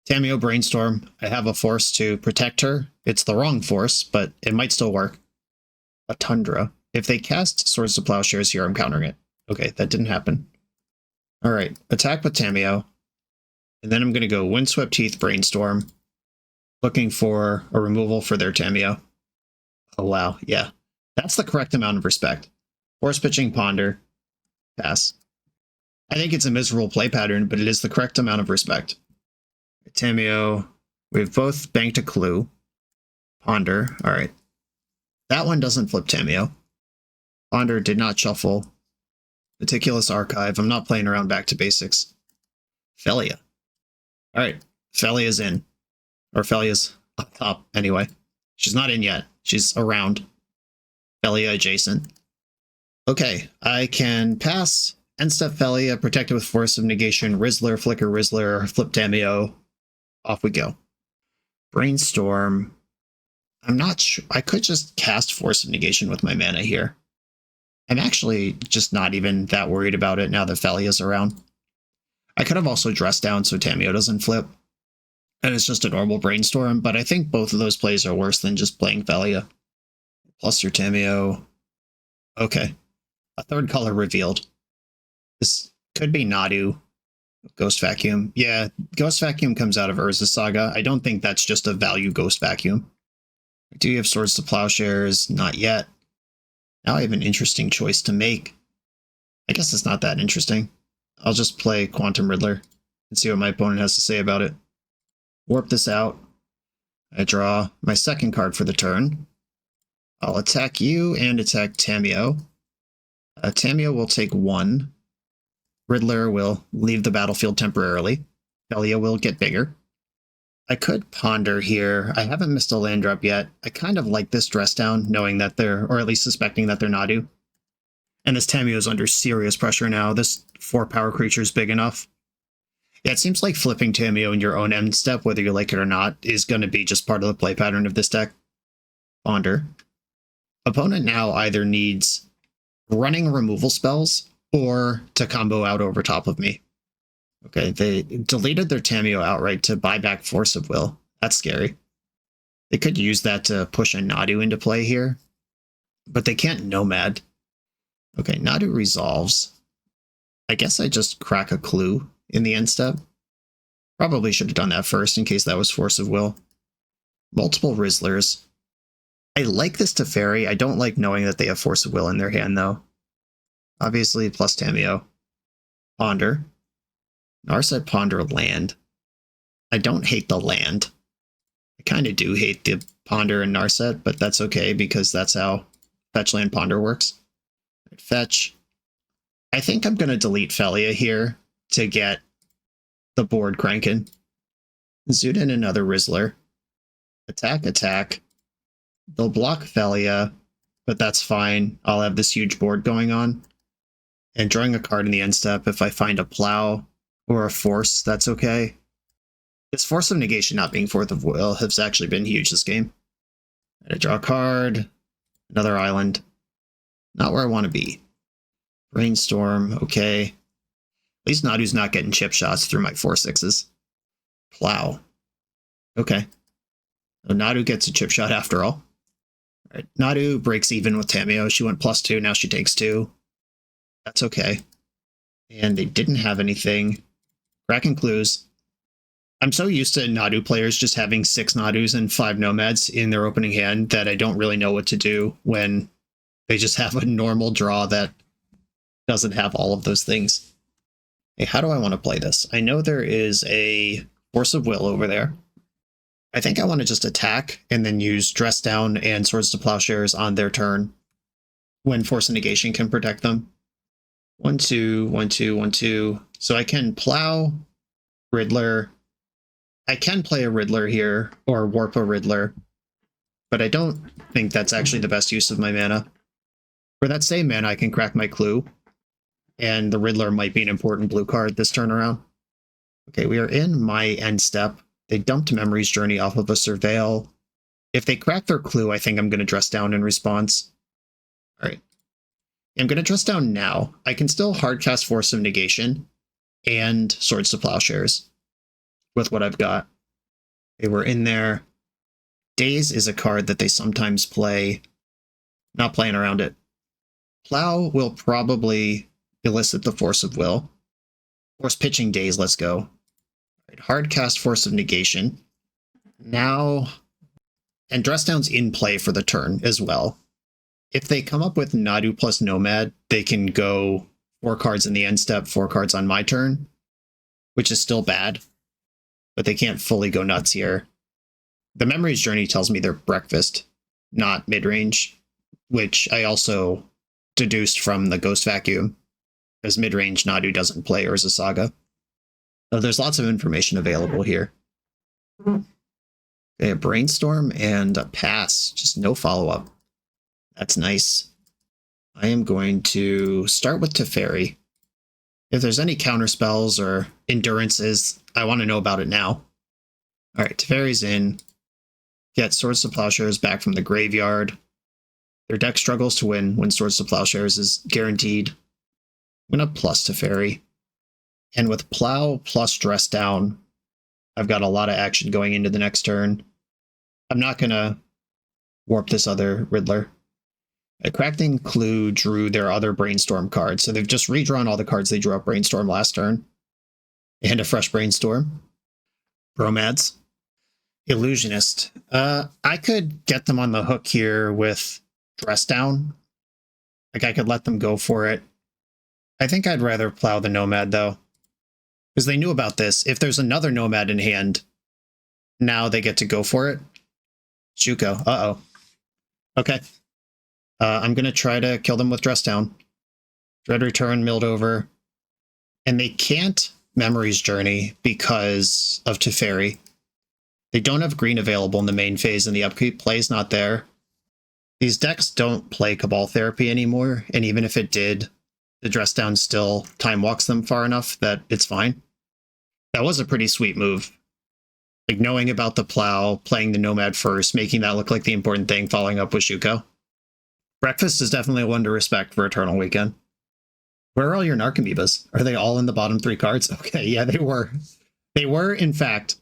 Tamio Brainstorm. I have a Force to protect her. It's the wrong Force, but it might still work. A Tundra. If they cast Swords to Plowshares here, I'm countering it. Okay, that didn't happen. All right, attack with Tamio. And then I'm going to go Windswept Teeth Brainstorm, looking for a removal for their Tamio. Oh, wow. Yeah, that's the correct amount of respect. Force pitching Ponder. Pass. I think it's a miserable play pattern, but it is the correct amount of respect. Tamio, we've both banked a clue. Ponder. All right. That one doesn't flip Tamio. Ponder did not shuffle. Meticulous Archive. I'm not playing around back to basics. Phelia. All right. Phelia's in. Or Phelia's up top, anyway. She's not in yet. She's around. Phelia adjacent. Okay. I can pass. End step Phelia, protected with Force of Negation, RIZZLER, Flicker RIZZLER, flip Tamio. Off we go. Brainstorm. I'm not sure. I could just cast Force of Negation with my mana here. I'm actually just not even that worried about it now that Phelia's around. I could have also dressed down so Tamio doesn't flip. And it's just a normal Brainstorm, but I think both of those plays are worse than just playing Phelia. Plus your Tamio. Okay. A third color revealed. This could be Nadu. Ghost Vacuum. Yeah, Ghost Vacuum comes out of Urza's Saga. I don't think that's just a value Ghost Vacuum. Do you have Swords to Plowshares? Not yet. Now I have an interesting choice to make. I guess it's not that interesting. I'll just play Quantum Riddler and see what my opponent has to say about it. Warp this out. I draw my second card for the turn. I'll attack you and attack Tamio. Tamio will take 1. RIZZLER will leave the battlefield temporarily. Phelia will get bigger. I could ponder here. I haven't missed a land drop yet. I kind of like this dress down, knowing that they're, or at least suspecting that they're Nadu. And this Tamiyo is under serious pressure now. This 4-power creature is big enough. Yeah, it seems like flipping Tamiyo in your own end step, whether you like it or not, is going to be just part of the play pattern of this deck. Ponder. Opponent now either needs running removal spells or to combo out over top of me. Okay, they deleted their Tamiyo outright to buy back Force of Will. That's scary. They could use that to push a Nadu into play here, but they can't Nomad. Okay, Nadu resolves. I guess I just crack a clue in the end step. Probably should have done that first in case that was Force of Will. Multiple RIZZLERs. I like this Teferi. I don't like knowing that they have Force of Will in their hand, though. Obviously, plus Tamiyo. Ponder. Narset Ponder land. I don't hate the land. I kind of do hate the Ponder and Narset, but that's okay because that's how Fetch Land Ponder works. Fetch. I think I'm going to delete Phelia here to get the board cranking. Zoot in another RIZZLER. Attack, attack. They'll block Phelia, but that's fine. I'll have this huge board going on. And drawing a card in the end step, if I find a Plow or a Force, that's okay. This Force of Negation not being Force of Will has actually been huge this game. I draw a card. Another island. Not where I want to be. Brainstorm, okay. At least Nadu's not getting chip shots through my 4/6s. Plow. Okay. So Nadu gets a chip shot after all. Alright, Nadu breaks even with Tamiyo. She went +2, now she takes 2. That's okay. And they didn't have anything. Cracking clues. I'm so used to Nadu players just having 6 Nadus and 5 Nomads in their opening hand that I don't really know what to do when they just have a normal draw that doesn't have all of those things. Hey, how do I want to play this? I know there is a Force of Will over there. I think I want to just attack and then use Dress Down and Swords to Plowshares on their turn when Force of Negation can protect them. 1, 2, 1, 2, 1, 2. So I can Plow, RIZZLER. I can play a RIZZLER here, or warp a RIZZLER, but I don't think that's actually the best use of my mana. For that same mana, I can crack my clue, and the RIZZLER might be an important blue card this turn around. Okay, we are in my end step. They dumped Memory's Journey off of a Surveil. If they crack their clue, I think I'm going to Dress Down in response. Alright. I'm going to Dress Down now. I can still hardcast Force of Negation and Swords to Plowshares with what I've got. They were in there. Daze is a card that they sometimes play. Not playing around it. Plow will probably elicit the Force of Will. Force pitching Daze, let's go. Right, hardcast Force of Negation. Now, and Dress Down's in play for the turn as well. If they come up with Nadu plus Nomad, they can go 4 cards in the end step, 4 cards on my turn, which is still bad, but they can't fully go nuts here. The Memory's Journey tells me they're breakfast, not mid-range, which I also deduced from the Ghost Vacuum, because mid-range Nadu doesn't play Urza Saga. So there's lots of information available here. Okay, a Brainstorm and a pass, just no follow-up. That's nice. I am going to start with Teferi. If there's any counter spells or endurances, I want to know about it now. Alright, Teferi's in. Get Swords to Plowshares back from the graveyard. Their deck struggles to win when Swords to Plowshares is guaranteed. I'm going to plus Teferi. And with Plow plus Dress Down, I've got a lot of action going into the next turn. I'm not going to warp this other RIZZLER. Cracking Clue drew their other Brainstorm card, so they've just redrawn all the cards they drew up Brainstorm last turn. And a fresh Brainstorm. Bromads. Illusionist. I could get them on the hook here with Dress Down. Like, I could let them go for it. I think I'd rather Plow the Nomad, though. Because they knew about this. If there's another Nomad in hand, now they get to go for it. Shuko. Uh-oh. Okay. I'm going to try to kill them with Dress Down. Dread Return, milled over. And they can't Memory's Journey because of Teferi. They don't have green available in the main phase, and the upkeep play is not there. These decks don't play Cabal Therapy anymore, and even if it did, the dress down still time walks them far enough that it's fine. That was a pretty sweet move. Like, knowing about the Plow, playing the Nomad first, making that look like the important thing, following up with Shuko. Breakfast is definitely one to respect for Eternal Weekend. Where are all your Narcomoebas? Are they all in the bottom 3 cards? Okay, yeah, they were. They were, in fact,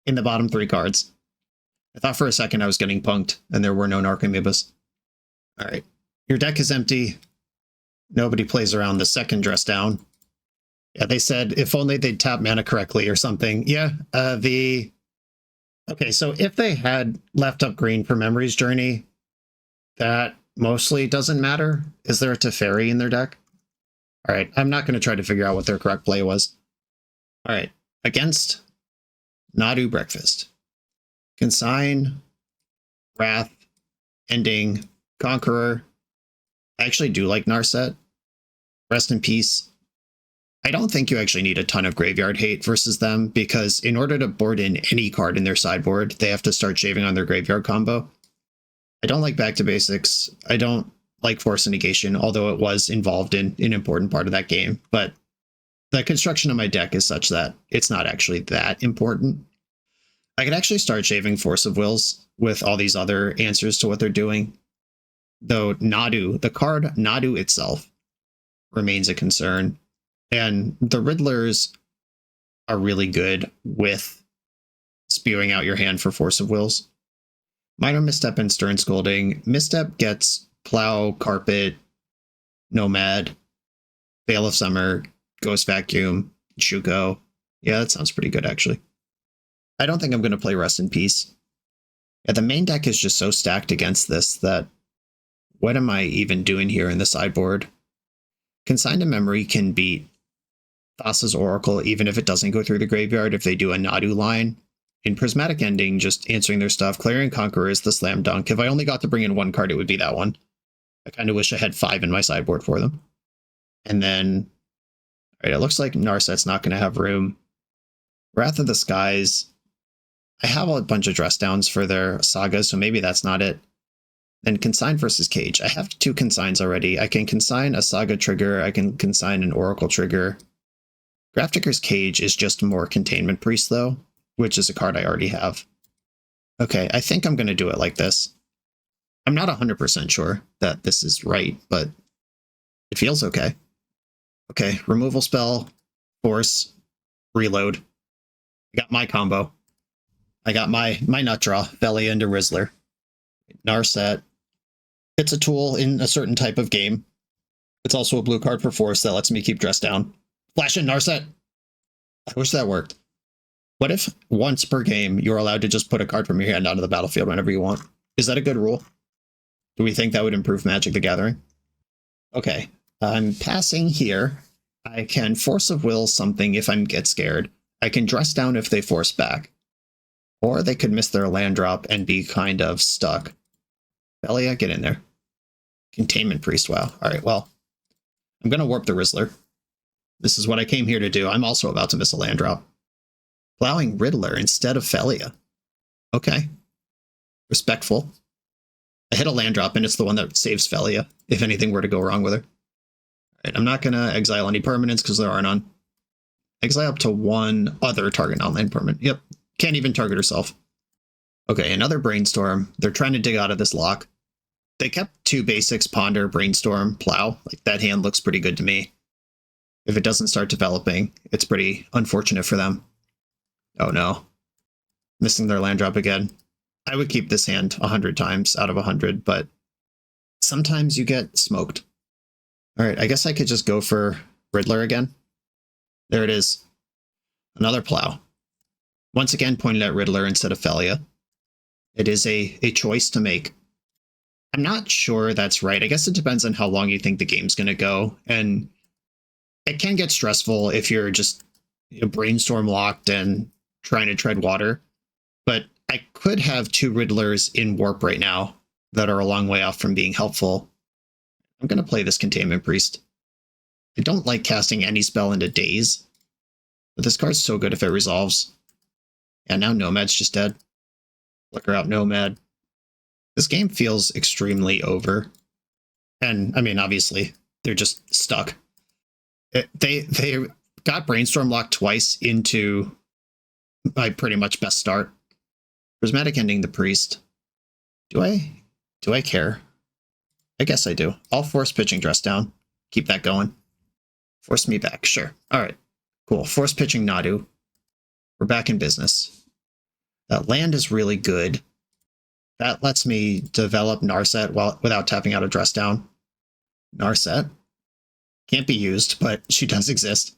in the bottom 3 cards. I thought for a second I was getting punked, and there were no Narcomoebas. All right. Your deck is empty. Nobody plays around the second dress down. Yeah, they said if only they'd tap mana correctly or something. Yeah, Okay, so if they had left up green for Memory's Journey, that mostly doesn't matter. Is there a Teferi in their deck? All right, I'm not going to try to figure out what their correct play was. All right, against Nadu Breakfast. Consign, Wrath, Ending, Conqueror. I actually do like Narset. Rest in Peace. I don't think you actually need a ton of graveyard hate versus them, because in order to board in any card in their sideboard, they have to start shaving on their graveyard combo. I don't like Back to Basics. I don't like Force Negation, although it was involved in an important part of that game. But the construction of my deck is such that it's not actually that important. I could actually start shaving Force of Wills with all these other answers to what they're doing. Though Nadu, the card Nadu itself, remains a concern. And the Riddlers are really good with spewing out your hand for Force of Wills. Minor Misstep and Stern Scolding. Misstep gets Plow, Carpet, Nomad, Veil of Summer, Ghost Vacuum, Shuko. Yeah, that sounds pretty good, actually. I don't think I'm going to play Rest in Peace. Yeah, the main deck is just so stacked against this that what am I even doing here in the sideboard? Consign to Memory can beat Thassa's Oracle even if it doesn't go through the graveyard if they do a Nadu line. In Prismatic Ending, just answering their stuff, Clarion Conqueror is the slam dunk. If I only got to bring in one card, it would be that one. I kind of wish I had 5 in my sideboard for them. And then, all right, it looks like Narset's not going to have room. Wrath of the Skies. I have a bunch of dress downs for their sagas, so maybe that's not it. Then Consign versus Cage. I have 2 consigns already. I can consign a saga trigger. I can consign an Oracle trigger. Grafdigger's Cage is just more Containment Priest, though, which is a card I already have. Okay, I think I'm going to do it like this. I'm not 100% sure that this is right, but it feels okay. Okay, removal spell, force, reload. I got my combo. I got my nut draw, Phelia into RIZZLER. Narset. It's a tool in a certain type of game. It's also a blue card for force that lets me keep dress down. Flash in Narset! I wish that worked. What if once per game you're allowed to just put a card from your hand onto the battlefield whenever you want? Is that a good rule? Do we think that would improve Magic the Gathering? Okay, I'm passing here. I can Force of Will something if I get scared. I can dress down if they force back. Or they could miss their land drop and be kind of stuck. Phelia, get in there. Containment Priest, wow. Alright, well, I'm going to warp the RIZZLER. This is what I came here to do. I'm also about to miss a land drop. Plowing RIZZLER instead of Phelia. Okay. Respectful. I hit a land drop, and it's the one that saves Phelia, if anything were to go wrong with her. Alright, I'm not going to exile any permanents, because there are none. Exile up to one other target non-land permanent. Yep. Can't even target herself. Okay, another Brainstorm. They're trying to dig out of this lock. They kept 2 basics, Ponder, Brainstorm, Plow. Like, that hand looks pretty good to me. If it doesn't start developing, it's pretty unfortunate for them. Oh no. Missing their land drop again. I would keep this hand 100 times out of 100, but sometimes you get smoked. Alright, I guess I could just go for RIZZLER again. There it is. Another Plow. Once again, pointed at RIZZLER instead of Phelia. It is a choice to make. I'm not sure that's right. I guess it depends on how long you think the game's going to go. And it can get stressful if you're just brainstorm locked and trying to tread water. But I could have 2 RIZZLERs in warp right now that are a long way off from being helpful. I'm going to play this Containment Priest. I don't like casting any spell into Daze, but this card's so good if it resolves. And now Nomad's just dead. Flicker out Nomad. This game feels extremely over. And, I mean, obviously, they're just stuck. They got Brainstorm locked twice into my pretty much best start. Prismatic Ending the Priest. Do I care? I guess I do. I'll force pitching Dress Down. Keep that going. Force me back. Sure. All right. Cool. Force pitching Nadu. We're back in business. That land is really good. That lets me develop Narset without tapping out a Dress Down. Narset. Can't be used, but she does exist.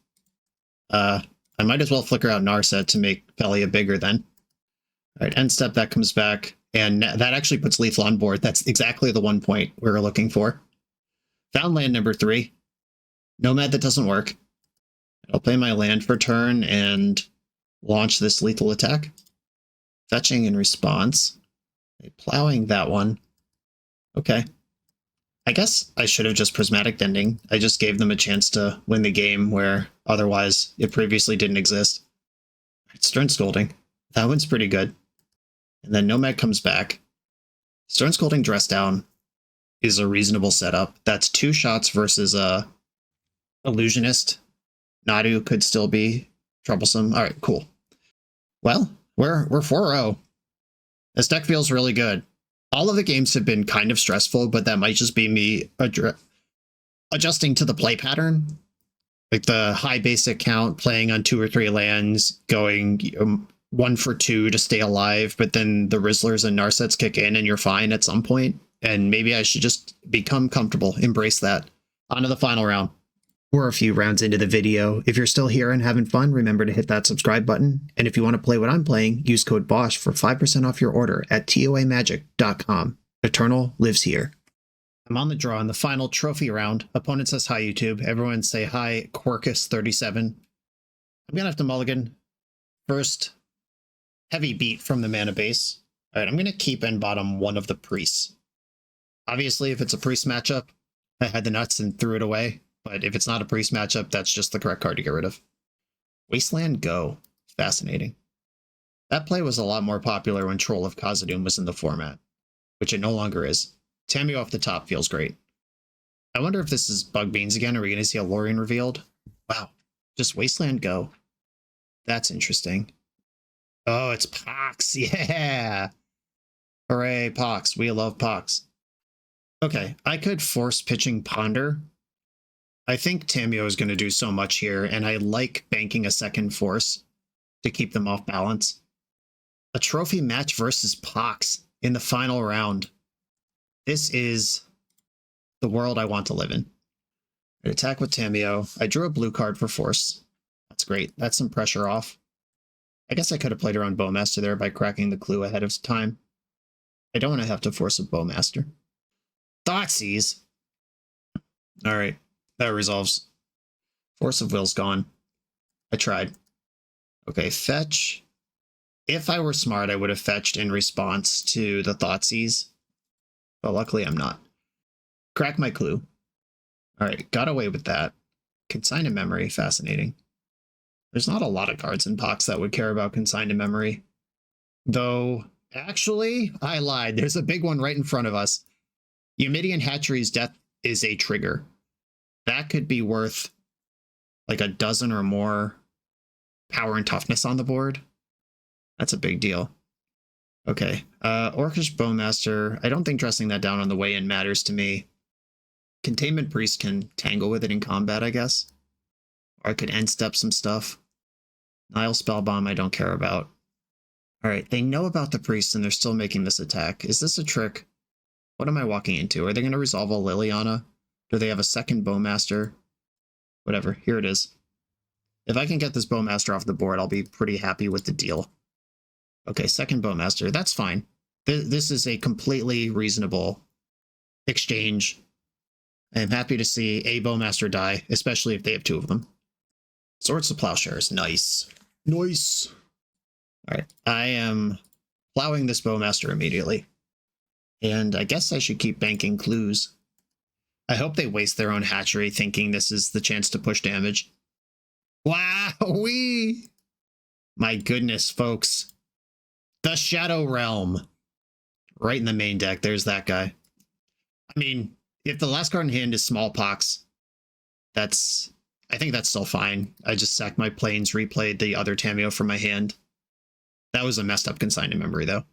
I might as well flicker out Narset to make Phelia bigger then. All right, end step, that comes back. And that actually puts Lethal on board. That's exactly the 1 point we were looking for. Found land number 3. Nomad that doesn't work. I'll play my land for turn and launch this lethal attack. Fetching in response. Plowing that one. Okay. I guess I should have just Prismatic Ending. I just gave them a chance to win the game where otherwise it previously didn't exist. Stern Scolding. That one's pretty good. And then Nomad comes back. Stern Scolding Dress Down is a reasonable setup. That's 2 shots versus a Illusionist. Nadu could still be troublesome. All right, cool. Well, we're 4-0. This deck feels really good. All of the games have been kind of stressful, but that might just be me adjusting to the play pattern. Like the high basic count, playing on 2 or 3 lands, going 1 for 2 to stay alive, but then the RIZZLERs and Narsets kick in and you're fine at some point. And maybe I should just become comfortable, embrace that. On to the final round. We're a few rounds into the video. If you're still here and having fun, remember to hit that subscribe button. And if you want to play what I'm playing, use code BOSH for 5% off your order at toamagic.com. Eternal lives here. I'm on the draw in the final trophy round. Opponent says hi, YouTube. Everyone say hi, Quirkus37. I'm going to have to mulligan. First, heavy beat from the mana base. All right, I'm going to keep and bottom one of the priests. Obviously, if it's a priest matchup, I had the nuts and threw it away. But if it's not a priest matchup, that's just the correct card to get rid of. Wasteland Go. Fascinating. That play was a lot more popular when Troll of Khazad-dûm was in the format, which it no longer is. Tamio off the top feels great. I wonder if this is Bug Beans again. Are we going to see a Lorien revealed? Wow. Just Wasteland Go. That's interesting. Oh, it's Pox. Yeah. Hooray, Pox. We love Pox. Okay, I could force pitching Ponder. I think Tamio is going to do so much here, and I like banking a second force to keep them off balance. A trophy match versus Pox in the final round. This is the world I want to live in. I attack with Tamio. I drew a blue card for force. That's great. That's some pressure off. I guess I could have played around Bowmaster there by cracking the clue ahead of time. I don't want to have to force a Bowmaster. Thoughtseize. All right. That resolves. Force of Will's gone. I tried. Okay, fetch. If I were smart, I would have fetched in response to the Thoughtseize. But luckily I'm not. Crack my clue. Alright, got away with that. Consign to Memory, fascinating. There's not a lot of cards in Pox that would care about Consign to Memory. Though, actually, I lied. There's a big one right in front of us. Eumidian Hatchery's death is a trigger. That could be worth like a dozen or more power and toughness on the board. That's a big deal. Okay, Orcish Bowmaster. I don't think dressing that down on the way in matters to me. Containment Priest can tangle with it in combat, I guess. Or I could end step some stuff. Nile Spellbomb I don't care about. Alright, they know about the Priest and they're still making this attack. Is this a trick? What am I walking into? Are they going to resolve a Liliana? Do they have a second Bowmaster? Whatever, here it is. If I can get this Bowmaster off the board, I'll be pretty happy with the deal. Okay, second Bowmaster, that's fine. This is a completely reasonable exchange. I'm happy to see a Bowmaster die, especially if they have 2 of them. Swords to Plowshares, nice. Nice. Alright, I am plowing this Bowmaster immediately. And I guess I should keep banking clues. I hope they waste their own hatchery thinking this is the chance to push damage. Wow-wee! My goodness, folks. The Shadow Realm. Right in the main deck, there's that guy. I mean, if the last card in hand is Smallpox, I think that's still fine. I just sacked my planes, replayed the other Tameo from my hand. That was a messed up consigned memory, though.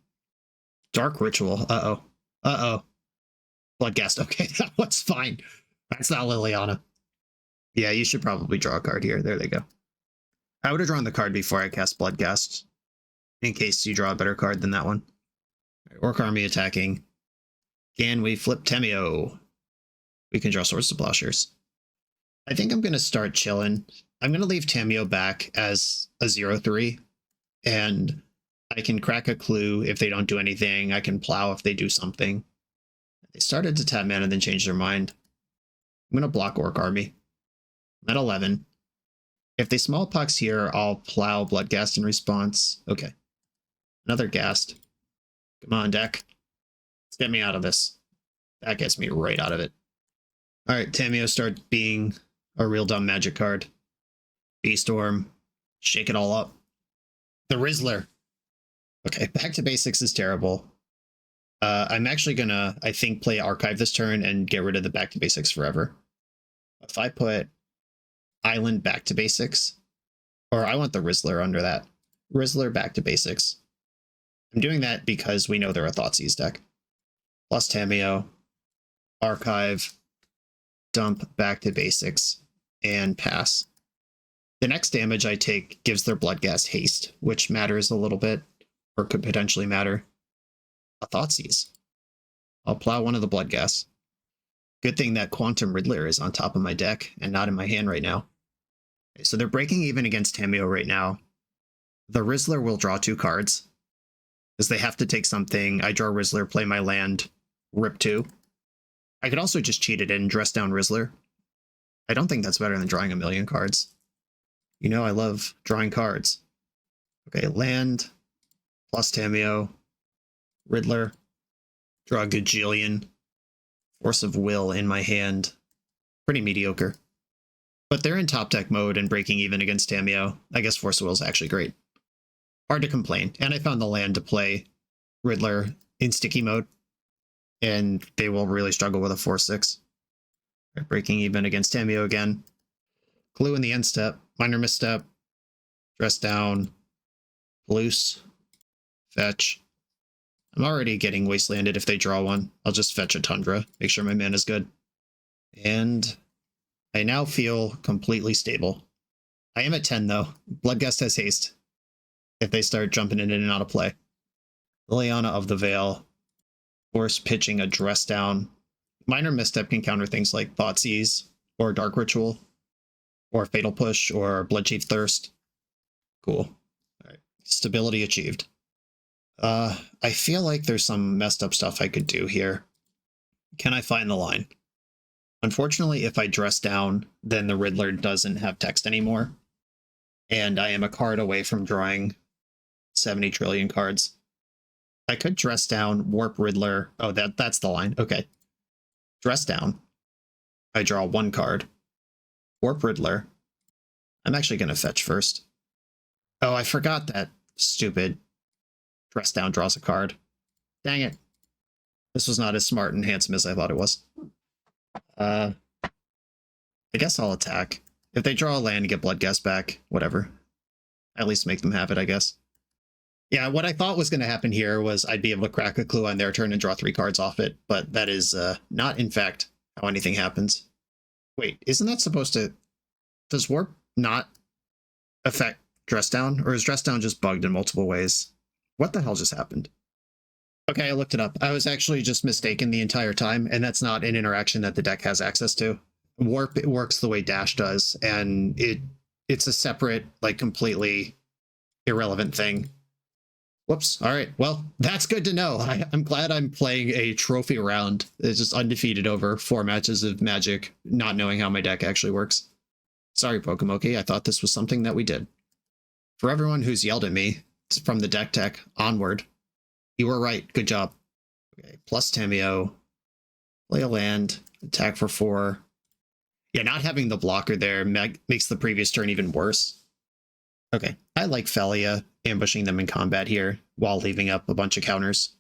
Dark Ritual. Uh-oh. Uh-oh. Bloodghast. Okay, that one's fine. That's not Liliana. Yeah, you should probably draw a card here. There they go. I would have drawn the card before I cast Bloodghast, in case you draw a better card than that one. Orc Army attacking. Can we flip Tameo? We can draw Swords to Plowshares. I think I'm going to start chilling. I'm going to leave Tameo back as a 0-3, and I can crack a clue if they don't do anything. I can plow if they do something. They started to tap mana and then change their mind. I'm going to block Orc Army. I'm at 11. If they Smallpox here, I'll plow Bloodghast in response. Okay. Another Ghast. Come on, deck. Let's get me out of this. That gets me right out of it. Alright, Tameo starts being a real dumb magic card. B-Storm. Shake it all up. The RIZZLER. Okay, back to basics is terrible. I'm actually gonna, I think, play Archive this turn and get rid of the back to basics forever. If I put Island back to basics, or I want the RIZZLER under that. RIZZLER back to basics. I'm doing that because we know they're a Thoughtseize deck. Plus Tameo, Archive, dump back to basics, and pass. The next damage I take gives their Bloodghast haste, which matters a little bit, or could potentially matter. A Thoughtseize. I'll plow one of the Bloodghasts. Good thing that Quantum Riddler is on top of my deck and not in my hand right now. Okay, so they're breaking even against Tameo right now. The RIZZLER will draw 2 cards, because they have to take something. I draw RIZZLER, play my land, rip 2. I could also just cheat it and dress down RIZZLER. I don't think that's better than drawing a million cards. You know I love drawing cards. Okay, land, plus Tameo, RIZZLER, draw a gajillion, Force of Will in my hand. Pretty mediocre. But they're in top deck mode and breaking even against Tameo. I guess Force of Will is actually great. Hard to complain. And I found the land to play RIZZLER in sticky mode, and they will really struggle with a 4-6. Breaking even against Tameo again. Clue in the end step. Minor misstep. Dress down. Loose. Fetch. I'm already getting wastelanded if they draw one. I'll just fetch a Tundra. Make sure my mana's good. And I now feel completely stable. I am at 10 though. Bloodghast has haste if they start jumping in and out of play. Liliana of the Veil. Force pitching a dress down. Minor misstep can counter things like Thoughtseize, or Dark Ritual, or Fatal Push, or Bloodchief Thirst. Cool. Alright. Stability achieved. I feel like there's some messed up stuff I could do here. Can I find the line? Unfortunately, if I dress down, then the RIZZLER doesn't have text anymore. And I am a card away from drawing 70 trillion cards. I could dress down, warp RIZZLER. Oh, that's the line. Okay. Dress down. I draw 1 card. Warp RIZZLER. I'm actually going to fetch first. Oh, I forgot that stupid dress down draws a card. Dang it. This was not as smart and handsome as I thought it was. I guess I'll attack. If they draw a land and get Bloodghast back, whatever. At least make them have it, I guess. Yeah, what I thought was going to happen here was I'd be able to crack a clue on their turn and draw 3 cards off it, but that is not, in fact, how anything happens. Wait, isn't that supposed to... Does Warp not affect Dress Down? Or is Dress Down just bugged in multiple ways? What the hell just happened? Okay, I looked it up. I was actually just mistaken the entire time, and that's not an interaction that the deck has access to. Warp, it works the way Dash does, and it's a separate, like, completely irrelevant thing. Whoops. All right. Well, that's good to know. I'm glad I'm playing a trophy round. It's just undefeated over 4 matches of Magic, not knowing how my deck actually works. Sorry, Pokemoki. I thought this was something that we did. For everyone who's yelled at me from the deck tech onward, you were right. Good job. Okay. Plus Tameo. Play a land. Attack for 4. Yeah, not having the blocker there makes the previous turn even worse. Okay, I like Phelia ambushing them in combat here while leaving up a bunch of counters.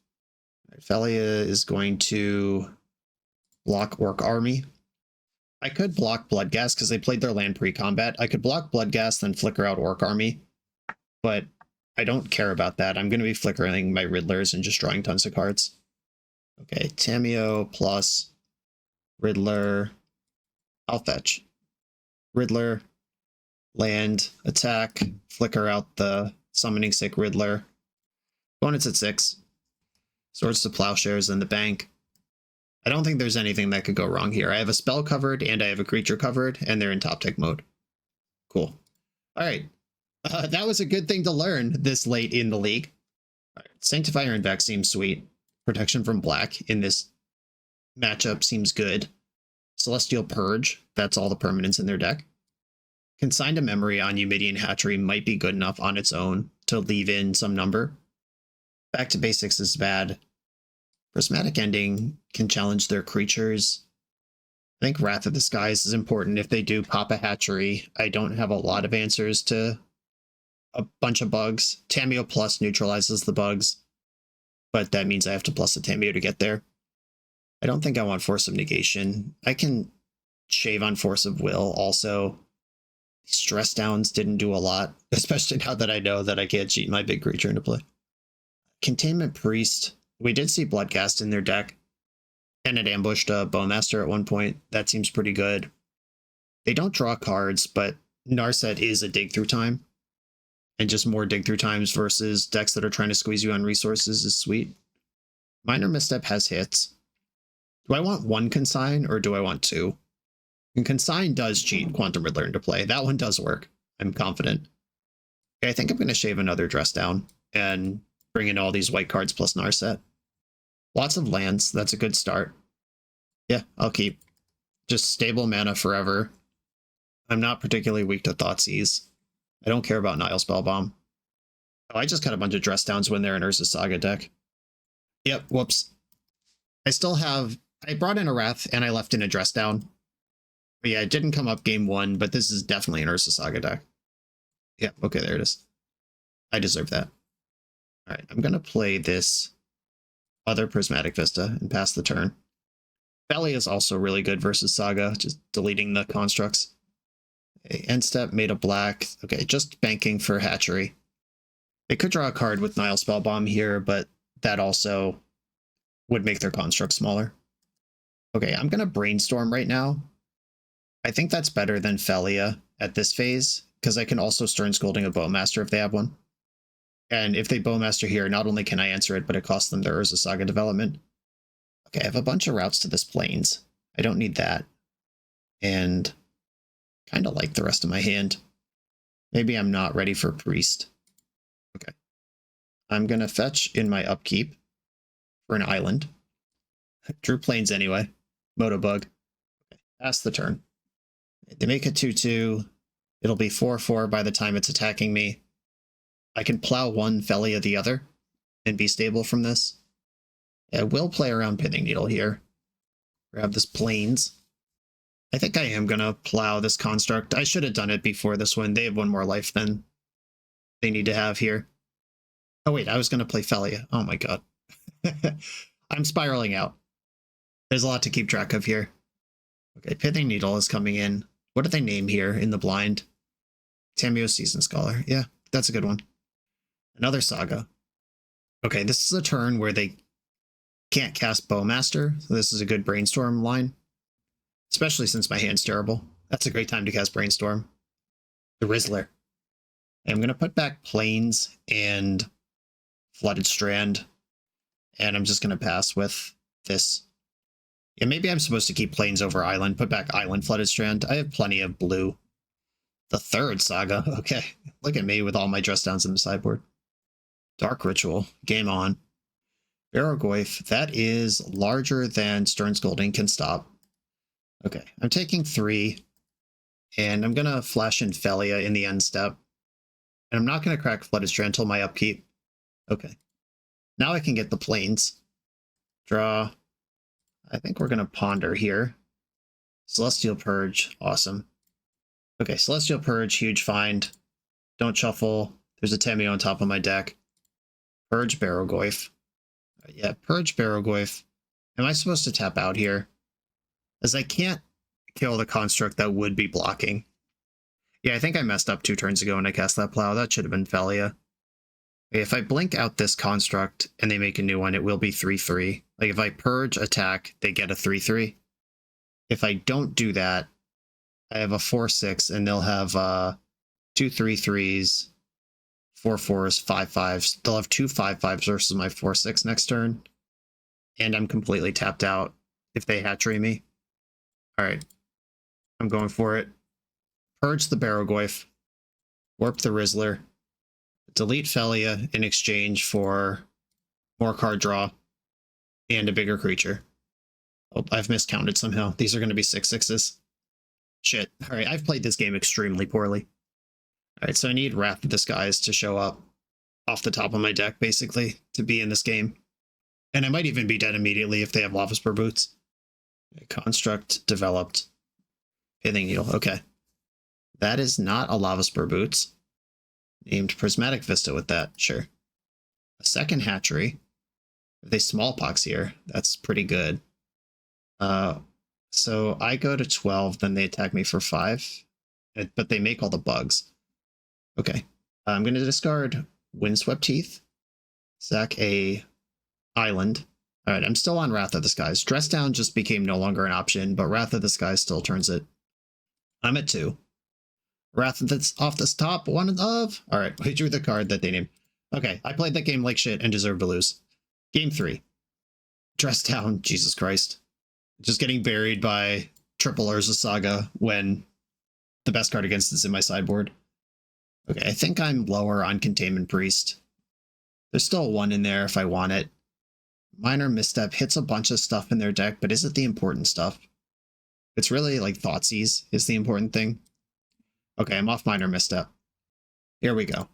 Phelia is going to block Orc Army. I could block Bloodghast because they played their land pre-combat. I could block Bloodghast, then flicker out Orc Army, but I don't care about that. I'm going to be flickering my Riddlers and just drawing tons of cards. Okay, Tamiyo plus Riddler. I'll fetch. Riddler, land, attack, flicker out the Summoning Sick Riddler. Opponent's at 6. Swords to Plowshares in the bank. I don't think there's anything that could go wrong here. I have a spell covered and I have a creature covered, and they're in top deck mode. Cool. All right. That was a good thing to learn this late in the league. All right. Sanctify Iron Vex seems sweet. Protection from black in this matchup seems good. Celestial Purge, that's all the permanents in their deck. Consign to Memory on Eumidian Hatchery might be good enough on its own to leave in some number. Back to Basics is bad. Prismatic Ending can challenge their creatures. I think Wrath of the Skies is important if they do pop a hatchery. I don't have a lot of answers to a bunch of bugs. Tamiyo Plus neutralizes the bugs, but that means I have to plus a Tamiyo to get there. I don't think I want Force of Negation. I can shave on Force of Will also. Stress Downs didn't do a lot, especially now that I know that I can't cheat my big creature into play. Containment Priest. We did see Bloodghast in their deck, and it ambushed a Bowmaster at one point. That seems pretty good. They don't draw cards, but Narset is a dig through time, and just more dig through times versus decks that are trying to squeeze you on resources is sweet. Minor Misstep has hits. Do I want 1 Consign or do I want 2? And Consign does cheat Quantum Riddler into play. That one does work. I'm confident. Okay, I think I'm going to shave another Dress Down and bring in all these white cards plus Narset. Lots of lands. That's a good start. Yeah, I'll keep. Just stable mana forever. I'm not particularly weak to Thoughtseize. I don't care about Nile Spellbomb. Oh, I just got a bunch of Dress Downs when they're in Urza Saga deck. Yep, whoops. I still have... I brought in a Wrath and I left in a Dress Down. But yeah, it didn't come up game 1, but this is definitely an Urza Saga deck. Yeah, okay, there it is. I deserve that. Alright, I'm going to play this other Prismatic Vista and pass the turn. Phelia is also really good versus Saga, just deleting the constructs. Okay, end step, made a black. Okay, just banking for Hatchery. They could draw a card with Nile Spellbomb here, but that also would make their construct smaller. Okay, I'm going to Brainstorm right now. I think that's better than Phelia at this phase, because I can also Stern Scolding a Bowmaster if they have one. And if they Bowmaster here, not only can I answer it, but it costs them their Urza Saga development. Okay, I have a bunch of routes to this Plains. I don't need that. And kind of like the rest of my hand. Maybe I'm not ready for Priest. Okay. I'm going to fetch in my upkeep for an island. Drew Plains anyway. Motobug. Okay, pass the turn. They make it 2-2. It'll be 4-4 by the time it's attacking me. I can plow one, Phelia the other, and be stable from this. I will play around Pithing Needle here. Grab this Plains. I think I am going to plow this construct. I should have done it before this one. They have one more life than they need to have here. Oh wait, I was going to play Phelia. Oh my god. I'm spiraling out. There's a lot to keep track of here. Okay, Pithing Needle is coming in. What do they name here in the blind? Tamiyo Season Scholar. Yeah, that's a good one. Another Saga. Okay, this is a turn where they can't cast Bowmaster, so this is a good Brainstorm line. Especially since my hand's terrible. That's a great time to cast Brainstorm. The RIZZLER. I'm going to put back Plains and Flooded Strand. And I'm just going to pass with this. Yeah, maybe I'm supposed to keep Plains over Island. Put back Island Flooded Strand. I have plenty of blue. The third Saga. Okay. Look at me with all my Dress Downs in the sideboard. Dark Ritual. Game on. Barrogoyf. That is larger than Stern Scolding can stop. Okay. I'm taking 3. And I'm going to flash in Phelia in the end step. And I'm not going to crack Flooded Strand until my upkeep. Okay. Now I can get the Plains. Draw. I think we're going to Ponder here. Celestial Purge, awesome. Okay, Celestial Purge, huge find. Don't shuffle. There's a Tameo on top of my deck. Purge Barrogoyf. Yeah, Purge Barrogoyf. Am I supposed to tap out here? As I can't kill the construct that would be blocking. Yeah, I think I messed up 2 turns ago when I cast that plow. That should have been Phelia. If I blink out this construct and they make a new one, it will be 3/3. Like if I purge attack, they get a 3/3. If I don't do that, I have a 4/6 and they'll have 2 3/3s, 4 4s, 5 5s. They'll have 2 5 5s versus my 4/6 next turn. And I'm completely tapped out if they hatchery me. Alright. I'm going for it. Purge the Barrogoyf. Warp the RIZZLER. Delete Phelia in exchange for more card draw and a bigger creature. Oh, I've miscounted somehow. These are going to be 6/6s. Shit. Alright, I've played this game extremely poorly. Alright, so I need Wrath of the Skies to show up off the top of my deck, basically, to be in this game. And I might even be dead immediately if they have Lava Spur Boots. Construct developed. Pithing Needle. Okay. That is not a Lava Spur Boots. Named Prismatic Vista with that. Sure. A second hatchery. If they smallpox here, that's pretty good. So I go to 12, then they attack me for 5. But they make all the bugs. Okay. I'm going to discard Windswept Teeth. Sack a island. Alright, I'm still on Wrath of the Skies. Dress Down just became no longer an option, but Wrath of the Skies still turns it. I'm at 2. Wrath that's off this top, 1 of. Alright, we drew the card that they named. Okay, I played that game like shit and deserve to lose. Game 3. Dress Down, Jesus Christ. Just getting buried by triple Urza Saga when the best card against is in my sideboard. Okay, I think I'm lower on Containment Priest. There's still 1 in there if I want it. Minor Misstep hits a bunch of stuff in their deck, but is it the important stuff? It's really like Thoughtseize is the important thing. Okay, I'm off Minor Misstep. Here we go.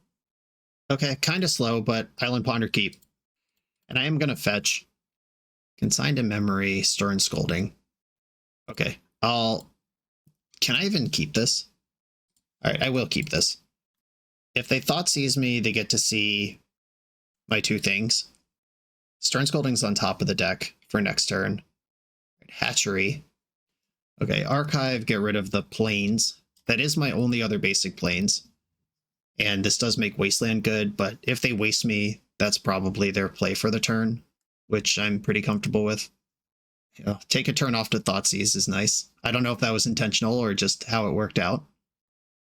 Okay, kind of slow, but Island Ponder keep. And I am going to fetch Consigned to Memory, Stern Scolding. Okay, can I even keep this? Alright, I will keep this. If they Thoughtseize me, they get to see my 2 things. Stern Scolding's on top of the deck for next turn. Hatchery. Okay, Archive, get rid of the plains. That is my only other basic plains. And this does make Wasteland good, but if they waste me, that's probably their play for the turn, which I'm pretty comfortable with. You know, take a turn off to Thoughtseize is nice. I don't know if that was intentional or just how it worked out.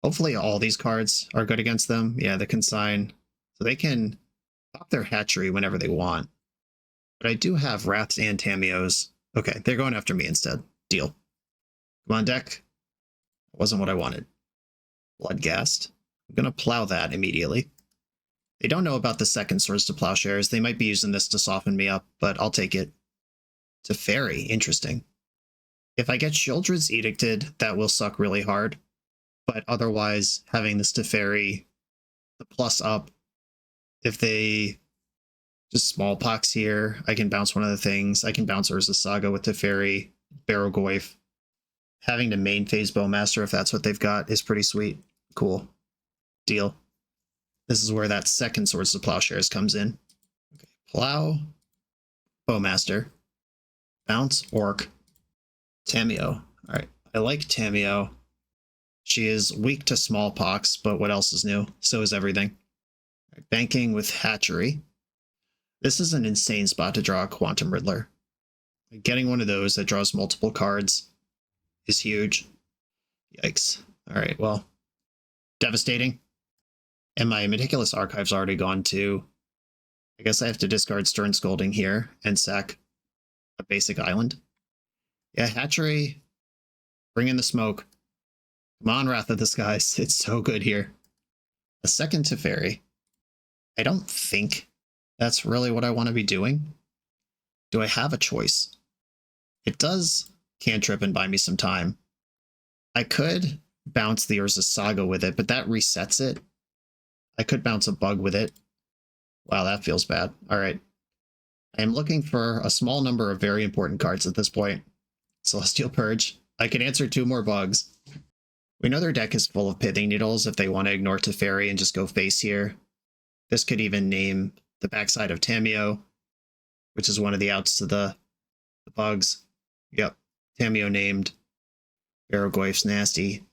Hopefully all these cards are good against them. Yeah, the Consign. So they can pop their Hatchery whenever they want. But I do have Wraths and Tameos. Okay, they're going after me instead. Deal. Come on, deck. That wasn't what I wanted. Bloodghast. I'm going to plow that immediately. They don't know about the second Swords to Plowshares. They might be using this to soften me up, but I'll take it. Teferi, interesting. If I get Sheoldred's Edicted, that will suck really hard. But otherwise, having this Teferi, the plus up, if they just smallpox here, I can bounce one of the things. I can bounce Urza Saga with Teferi, Barrogoyf. Having to main phase Bowmaster, if that's what they've got, is pretty sweet. Cool. Deal. This is where that second Swords to Plowshares comes in. Okay. Plow, Bowmaster, bounce, Orc, Tameo. Alright, I like Tameo. She is weak to smallpox, but what else is new? So is everything. Right, banking with Hatchery. This is an insane spot to draw a Quantum Riddler. Getting one of those that draws multiple cards is huge. Yikes. Alright, well, devastating. And my Meticulous Archive's already gone too. I guess I have to discard Stern Scolding here and sack a basic island. Yeah, Hatchery. Bring in the smoke. Come on, Wrath of the Skies. It's so good here. A second Teferi. I don't think that's really what I want to be doing. Do I have a choice? It does cantrip and buy me some time. I could bounce the Urza Saga with it, but that resets it. I could bounce a bug with it. Wow, that feels bad. Alright. I am looking for a small number of very important cards at this point. Celestial Purge. I can answer 2 more bugs. We know their deck is full of Pithing Needles if they want to ignore Teferi and just go face here. This could even name the backside of Tamiyo, which is one of the outs to the bugs. Yep, Tamiyo named. Barrogoyf's nasty.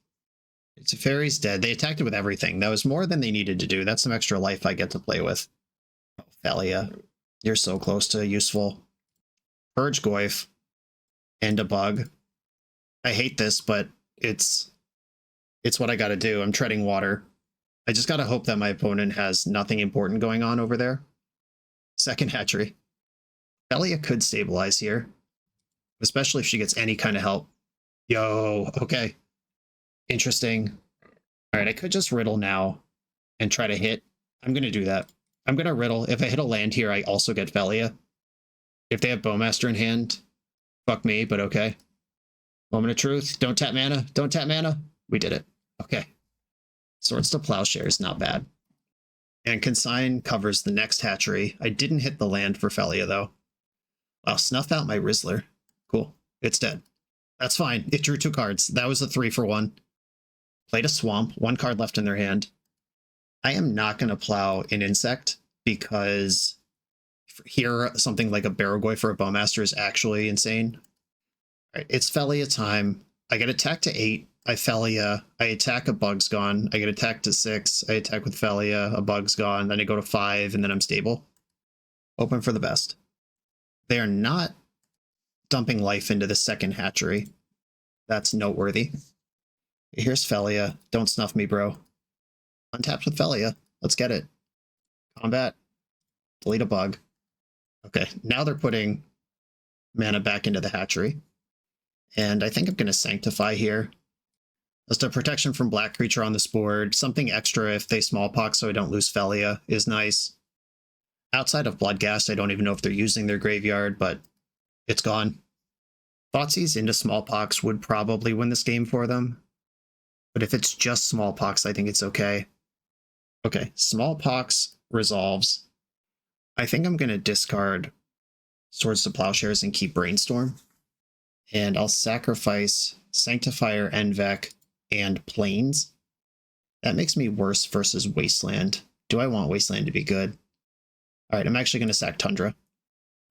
Teferi's dead. They attacked it with everything. That was more than they needed to do. That's some extra life I get to play with. Oh, Phelia, you're so close to useful. Purge Goyf and a bug. I hate this, but it's what I gotta do. I'm treading water. I just gotta hope that my opponent has nothing important going on over there. Second hatchery. Phelia could stabilize here, especially if she gets any kind of help. Yo, okay. Interesting. All right, I could just riddle now and try to hit. I'm going to do that. I'm going to riddle. If I hit a land here, I also get Phelia. If they have Bowmaster in hand, fuck me, but okay. Moment of truth. Don't tap mana. Don't tap mana. We did it. Okay. Swords to Plowshares, not bad. And Consign covers the next hatchery. I didn't hit the land for Phelia, though. Wow, snuff out my RIZZLER. Cool. It's dead. That's fine. It drew 2 cards. That was a 3-for-1. Played a Swamp. 1 card left in their hand. I am not going to plow an Insect because here something like a Barrogoyf for a Bowmaster is actually insane. All right, it's Phelia time. I get attacked to 8. I Phelia. I attack, a bug's gone. I get attacked to 6. I attack with Phelia. A bug's gone. Then I go to 5, and then I'm stable. Open for the best. They are not dumping life into the second hatchery. That's noteworthy. Here's Phelia. Don't snuff me, bro. Untapped with Phelia. Let's get it. Combat. Delete a bug. Okay, now they're putting mana back into the hatchery. And I think I'm going to Sanctify here. Just a protection from black creature on this board. Something extra if they smallpox so I don't lose Phelia is nice. Outside of Bloodghast, I don't even know if they're using their graveyard, but it's gone. Thoughtseize into Smallpox would probably win this game for them. But if it's just Smallpox, I think it's okay. Okay, Smallpox resolves. I think I'm going to discard Swords to Plowshares and keep Brainstorm. And I'll sacrifice Sanctifier, Envec, and Plains. That makes me worse versus Wasteland. Do I want Wasteland to be good? All right, I'm actually going to sack Tundra.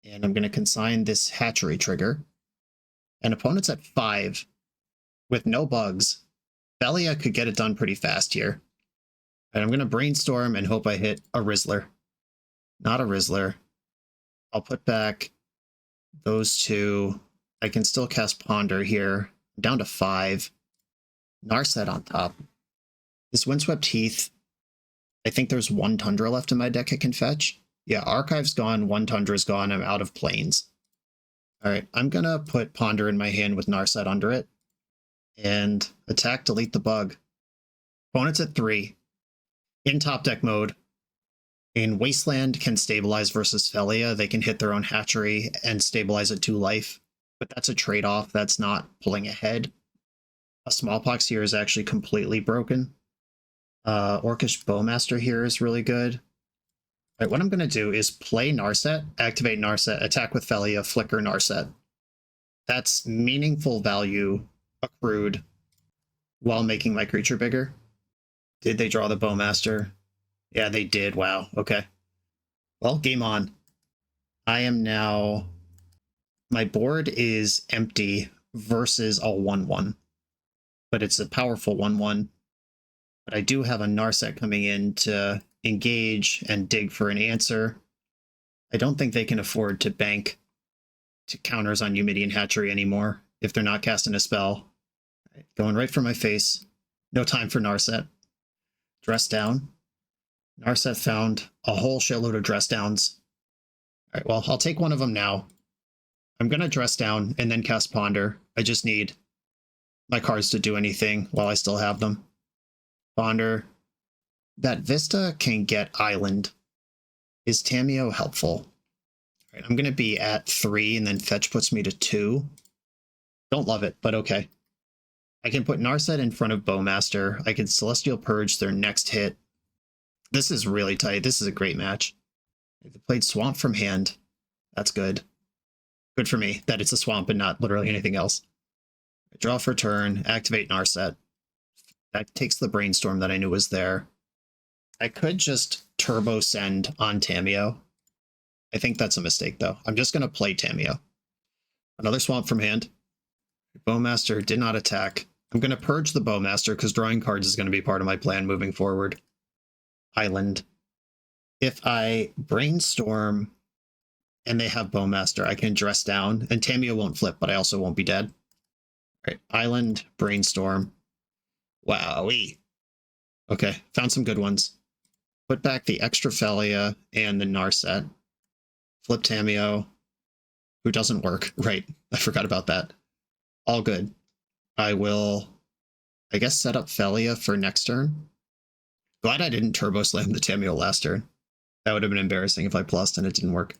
And I'm going to consign this hatchery trigger. And opponent's at 5 with no bugs. Phelia could get it done pretty fast here. And I'm going to Brainstorm and hope I hit a RIZZLER. Not a RIZZLER. I'll put back those 2. I can still cast Ponder here. I'm down to 5. Narset on top. This Windswept Heath, I think there's 1 Tundra left in my deck I can fetch. Yeah, Archive's gone, 1 Tundra's gone, I'm out of Plains. Alright, I'm gonna put Ponder in my hand with Narset under it. And attack, delete the bug. Opponent's at 3. In top deck mode. In Wasteland can stabilize versus Phelia. They can hit their own hatchery and stabilize at 2 life. But that's a trade-off. That's not pulling ahead. A Smallpox here is actually completely broken. Orcish Bowmaster here is really good. All right, what I'm going to do is play Narset, activate Narset, attack with Phelia, flicker Narset. That's meaningful value accrued while making my creature bigger. Did they draw the Bowmaster? Yeah, they did. Wow. Okay. Well, game on. I am now... My board is empty versus a 1-1. But it's a powerful 1-1. But I do have a Narset coming in to engage and dig for an answer. I don't think they can afford to bank to counters on Eumidian Hatchery anymore if they're not casting a spell. Right, going right for my face. No time for Narset. Dress down. Narset found a whole shitload of dress downs. All right, well, I'll take one of them now. I'm going to dress down and then cast Ponder. I just need my cards to do anything while I still have them. Ponder. That Vista can get Island. Is Tamiyo helpful? All right, I'm going to be at 3 and then Fetch puts me to 2. Don't love it, but okay. I can put Narset in front of Bowmaster. I can Celestial Purge their next hit. This is really tight. This is a great match. They played Swamp from hand. That's good. Good for me that it's a Swamp and not literally anything else. Draw for turn, activate Narset. That takes the Brainstorm that I knew was there. I could just Turbo Send on Tamiyo. I think that's a mistake, though. I'm just going to play Tamiyo. Another Swamp from hand. Bowmaster did not attack. I'm going to purge the Bowmaster because drawing cards is going to be part of my plan moving forward. Island. If I Brainstorm and they have Bowmaster, I can dress down, and Tamiyo won't flip, but I also won't be dead. All right, Island, Brainstorm. Wowee. Okay, found some good ones. Put back the extra Phelia and the Narset. Flip Tamiyo, who doesn't work. Right, I forgot about that. All good. I will, I guess, set up Phelia for next turn. Glad I didn't Turbo Slam the Tamiyo last turn. That would have been embarrassing if I plussed and it didn't work.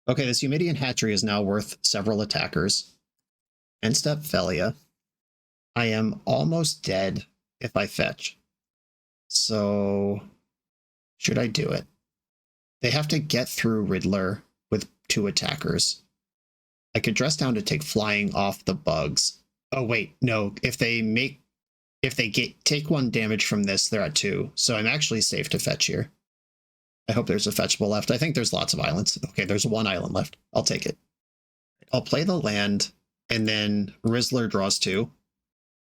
Okay, this Eumidian Hatchery is now worth several attackers. End step Phelia. I am almost dead if I fetch. So, should I do it? They have to get through RIZZLER with 2 attackers. I could dress down to take flying off the bugs. Oh wait, no, if they take 1 damage from this, they're at 2. So I'm actually safe to fetch here. I hope there's a fetchable left. I think there's lots of islands. Okay, there's 1 island left. I'll take it. I'll play the land, and then RIZZLER draws 2.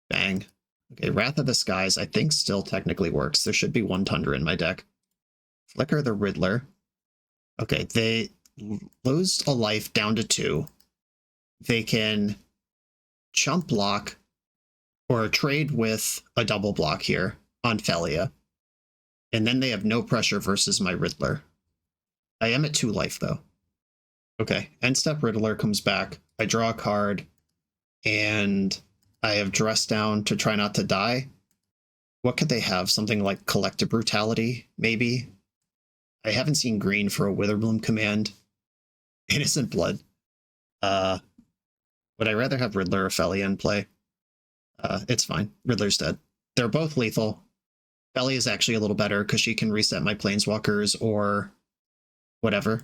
Bang. Okay, Wrath of the Skies, I think still technically works. There should be 1 Tundra in my deck. Flicker the RIZZLER. Okay, they lose a life down to 2. They can chump block or trade with a double block here on Phelia. And then they have no pressure versus my RIZZLER. I am at 2 life, though. Okay, end step RIZZLER comes back. I draw a card, and I have dressed down to try not to die. What could they have? Something like Collective Brutality, maybe? I haven't seen green for a Witherbloom command. Innocent Blood. Would I rather have RIZZLER or Phelia in play? It's fine. RIZZLER's dead. They're both lethal. Phelia is actually a little better because she can reset my Planeswalkers or whatever.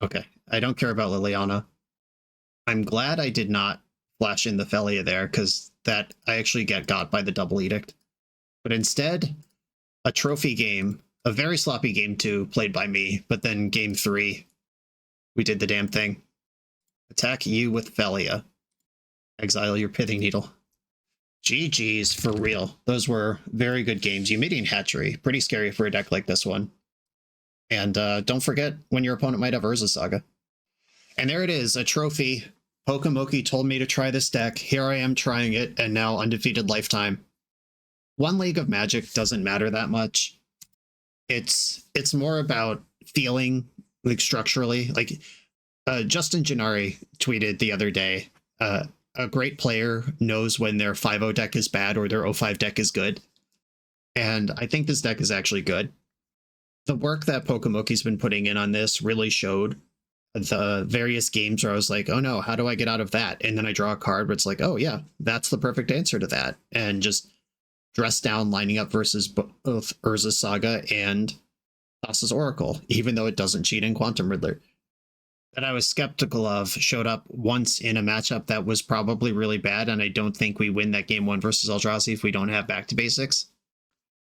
Okay, I don't care about Liliana. I'm glad I did not flash in the Phelia there because that I actually get got by the double edict. But instead, a trophy game, a very sloppy game 2 played by me, but then game 3, we did the damn thing. Attack you with Phelia. Exile your Pithing Needle. GG's for real. Those were very good games. Eumidian Hatchery, pretty scary for a deck like this one. And don't forget when your opponent might have Urza Saga. And there it is, a trophy. Pokemoki told me to try this deck. Here I am trying it, and now undefeated lifetime. 1 League of Magic doesn't matter that much. It's more about feeling, like, structurally. Like, Justin Gennari tweeted the other day, a great player knows when their 5-0 deck is bad or their 0-5 deck is good. And I think this deck is actually good. The work that Pokemoki's been putting in on this really showed. The various games where I was like, oh no, how do I get out of that? And then I draw a card where it's like, oh yeah, that's the perfect answer to that. And just dress down lining up versus both Urza Saga and Thassa's Oracle, even though it doesn't cheat in Quantum RIZZLER. That I was skeptical of showed up once in a matchup that was probably really bad, and I don't think we win that game 1 versus Eldrazi if we don't have back to basics.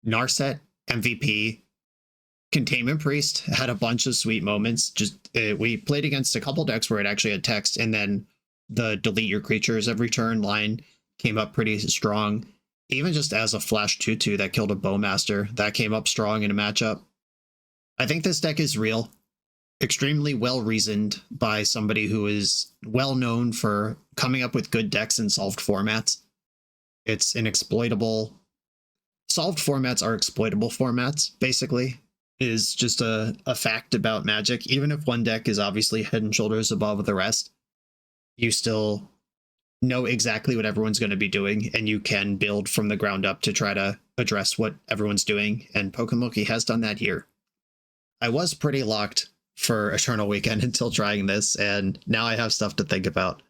Narset, MVP, Containment Priest had a bunch of sweet moments. Just we played against a couple decks where it actually had text, and then the delete your creatures every turn line came up pretty strong. Even just as a flash 2/2 that killed a Bowmaster, that came up strong in a matchup. I think this deck is real. Extremely well reasoned by somebody who is well known for coming up with good decks in solved formats. It's an exploitable. Solved formats are exploitable formats, basically, is just a fact about Magic. Even if one deck is obviously head and shoulders above the rest, you still know exactly what everyone's going to be doing, and you can build from the ground up to try to address what everyone's doing, and Pokemoki has done that here. I was pretty locked for Eternal Weekend until trying this, and now I have stuff to think about.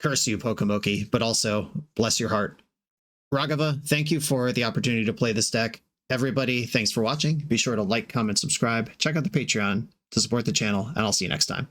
Curse you, Pokemoki, but also bless your heart. Raghava, thank you for the opportunity to play this deck. Everybody, thanks for watching. Be sure to like, comment, subscribe. Check out the Patreon to support the channel, and I'll see you next time.